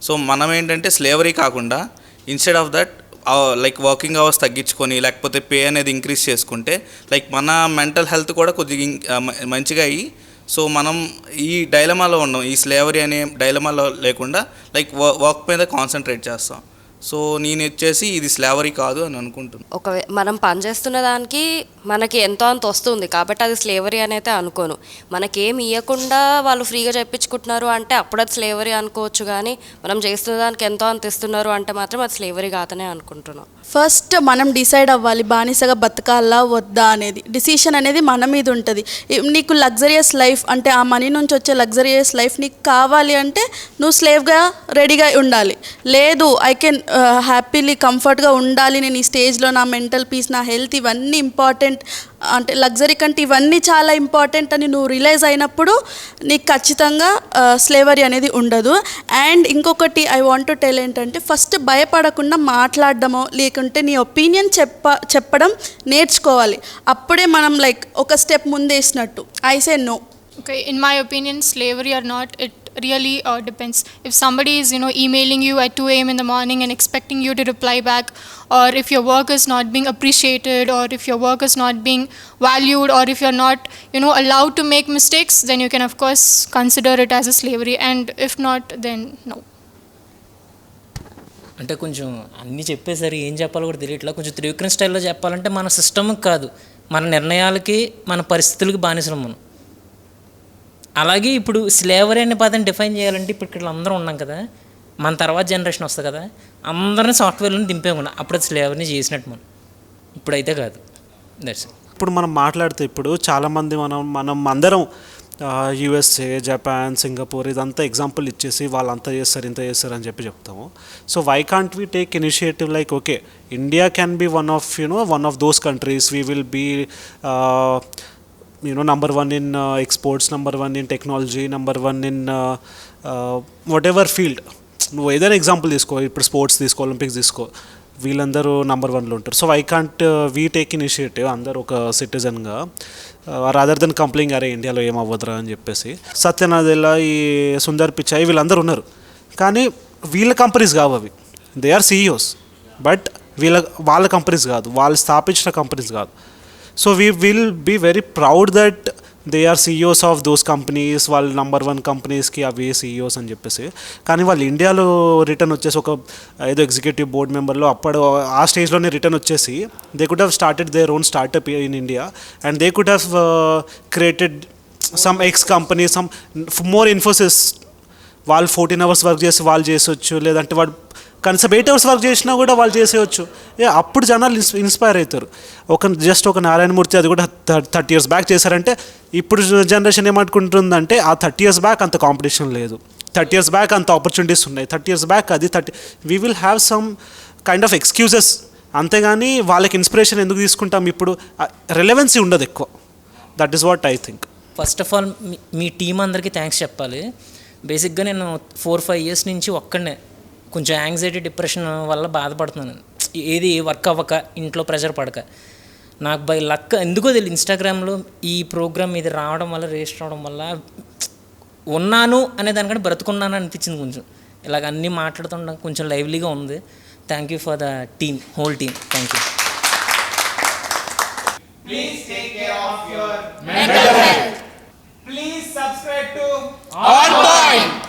సో మనం ఏంటంటే స్లేవరీ కాకుండా instead of that like working hours తగ్గించుకొని లేకపోతే పే అనేది ఇంక్రీజ్ చేసుకుంటే లైక్ మన మెంటల్ హెల్త్ కూడా కొద్దిగా మంచిగా అయ్యి, సో మనం ఈ డైలమాలో ఉన్నాం, ఈ స్లేవరీ అనే డైలమాలో లేకుండా లైక్ వర్క్ మీద కాన్సన్ట్రేట్ చేస్తాం. సో నేను వచ్చేసి ఇది స్లేవరీ కాదు అని అనుకుంటున్నాను. మనం పనిచేస్తున్న దానికి మనకి ఎంతో అంత వస్తుంది కాబట్టి అది స్లేవరీ అని అయితే అనుకోను. మనకేం ఇవ్వకుండా వాళ్ళు ఫ్రీగా చెప్పించుకుంటున్నారు అంటే అప్పుడు అది స్లేవరీ అనుకోవచ్చు, కానీ మనం చేస్తున్న దానికి ఎంతో అంత ఇస్తున్నారు అంటే మాత్రం అది స్లేవరీ కాదనే అనుకుంటున్నాం. ఫస్ట్ మనం డిసైడ్ అవ్వాలి బానిసగా బతకాలా వద్దా అనేది. డిసిషన్ అనేది మన మీద ఉంటుంది. నీకు లగ్జరియస్ లైఫ్ అంటే ఆ మనీ నుంచి వచ్చే లగ్జరియస్ లైఫ్ నీకు కావాలి అంటే నువ్వు స్లేవ్గా రెడీగా ఉండాలి. లేదు ఐ కెన్ హ్యాపీలీ కంఫర్ట్గా ఉండాలి, నేను ఈ స్టేజ్లో నా మెంటల్ పీస్, నా హెల్త్ ఇవన్నీ ఇంపార్టెంట్ అంటే లగ్జరీ కంటే ఇవన్నీ చాలా ఇంపార్టెంట్ అని నువ్వు రియలైజ్ అయినప్పుడు నీకు ఖచ్చితంగా స్లేవరీ అనేది ఉండదు. అండ్ ఇంకొకటి ఐ వాంట్ టు టెల్ ఏంటంటే ఫస్ట్ భయపడకుండా మాట్లాడడమో లేకుంటే నీ ఒపీనియన్ చెప్పడం నేర్చుకోవాలి. అప్పుడే మనం లైక్ ఒక స్టెప్ ముందేసినట్టు. I say no. Okay, in my opinion, slavery or not, it really depends. If somebody is, emailing you at 2 a.m. in the morning and expecting you to reply back, or if your work is not being appreciated, or if your work is not being valued, or if you're not, allowed to make mistakes, then you can of course consider it as a slavery. And if not, then no. అంటే కొంచెం అన్నీ చెప్పేసరి ఏం చెప్పాలో కూడా తెలియట్లా. కొంచెం త్రివిక్రమ్ స్టైల్లో చెప్పాలంటే మన సిస్టమ్ కాదు, మన నిర్ణయాలకి మన పరిస్థితులకి బానిసలం మనం. అలాగే ఇప్పుడు స్లేవరీ అనే పదాన్ని డిఫైన్ చేయాలంటే ఇప్పుడు ఇక్కడ అందరం ఉన్నాం కదా, మన తర్వాత జనరేషన్ వస్తుంది కదా, అందరినీ సాఫ్ట్వేర్లను దింపేయకుండా అప్పుడు అది స్లేవరీని చేసినట్టు మనం. ఇప్పుడైతే కాదు. That's it. ఇప్పుడు మనం మాట్లాడితే ఇప్పుడు చాలామంది మనం అందరం యూఎస్ఏ, జపాన్, సింగపూర్ ఇదంతా ఎగ్జాంపుల్ ఇచ్చేసి వాళ్ళంతా చేస్తారు ఇంత చేస్తారు అని చెప్తాము. So why can't we take initiative like okay India can be one of those countries. We will be number 1 in exports, number 1 in technology, number 1 in whatever field. నువ్వు ఏదైనా ఎగ్జాంపుల్ తీసుకో, ఇప్పుడు స్పోర్ట్స్ తీసుకో, ఒలింపిక్స్ తీసుకో, వీళ్ళందరూ నెంబర్ 1లో ఉంటారు. So why can't we take initiative అందరూ ఒక సిటిజన్గా, రాదర్ దెన్ కంప్లైంగ్ అరే ఇండియాలో ఏమవ్వదురా అని చెప్పేసి. సత్యనాదెల్లా, ఈ సుందర్ పిచాయ్ వీళ్ళందరూ ఉన్నారు, కానీ వీళ్ళ కంపెనీస్ కావు అవి. దే ఆర్ సీఈఓస్, బట్ వాళ్ళ కంపెనీస్ కాదు, వాళ్ళు స్థాపించిన కంపెనీస్ కాదు. So we will be very proud that they are CEOs of those companies. వాళ్ళు నెంబర్ 1 కంపెనీస్కి అవి సీఈఓస్ అని చెప్పేసి. కానీ వాళ్ళు ఇండియాలో రిటర్న్ వచ్చేసి ఒక ఏదో ఎగ్జిక్యూటివ్ బోర్డ్ మెంబర్లో అప్పుడు ఆ స్టేజ్లోనే రిటర్న్ వచ్చేసి they could have started their own startup in India and they could have created some X company, some more Infosys. వాళ్ళు 14 hours వర్క్ చేసి వాళ్ళు చేసొచ్చు, లేదంటే వాడు కనీసం 8 hours వర్క్ చేసినా కూడా వాళ్ళు చేసేయచ్చు. అప్పుడు జనాలు ఇన్స్పైర్ అవుతారు. జస్ట్ ఒక నారాయణమూర్తి అది కూడా 30 years బ్యాక్ చేశారంటే ఇప్పుడు జనరేషన్ ఏమనుకుంటుందంటే ఆ 30 years బ్యాక్ అంత కాంపిటీషన్ లేదు, 30 years బ్యాక్ అంత ఆపర్చునిటీస్ ఉన్నాయి, 30 years బ్యాక్ అది we will have some kind of excuses. అంతేగాని వాళ్ళకి ఇన్స్పిరేషన్ ఎందుకు తీసుకుంటాం? ఇప్పుడు రెలెవెన్సీ ఉండదు ఎక్కువ. That is what I think. First of all me team అందరికీ థ్యాంక్స్ చెప్పాలి. బేసిక్గా నేను 4-5 years నుంచి ఒక్కడనే కొంచెం యాంగ్జైటీ, డిప్రెషన్ వల్ల బాధపడుతున్నాను. ఏది వర్క్ అవ్వక, ఇంట్లో ప్రెషర్ పడక. నాకు బై లక్ ఎందుకో తెలియదు ఇన్స్టాగ్రామ్లో ఈ ప్రోగ్రామ్ ఇది రావడం వల్ల రిజిస్టర్ అవడం వల్ల ఉన్నాను అనే దానికంటే బ్రతుకున్నాను అనిపించింది. కొంచెం ఇలాగ అన్నీ మాట్లాడుతుండడం కొంచెం లైవ్లీగా ఉంది. Thank you for the team, whole team. Thank you. Please take care of your mental health. Please subscribe to On Point.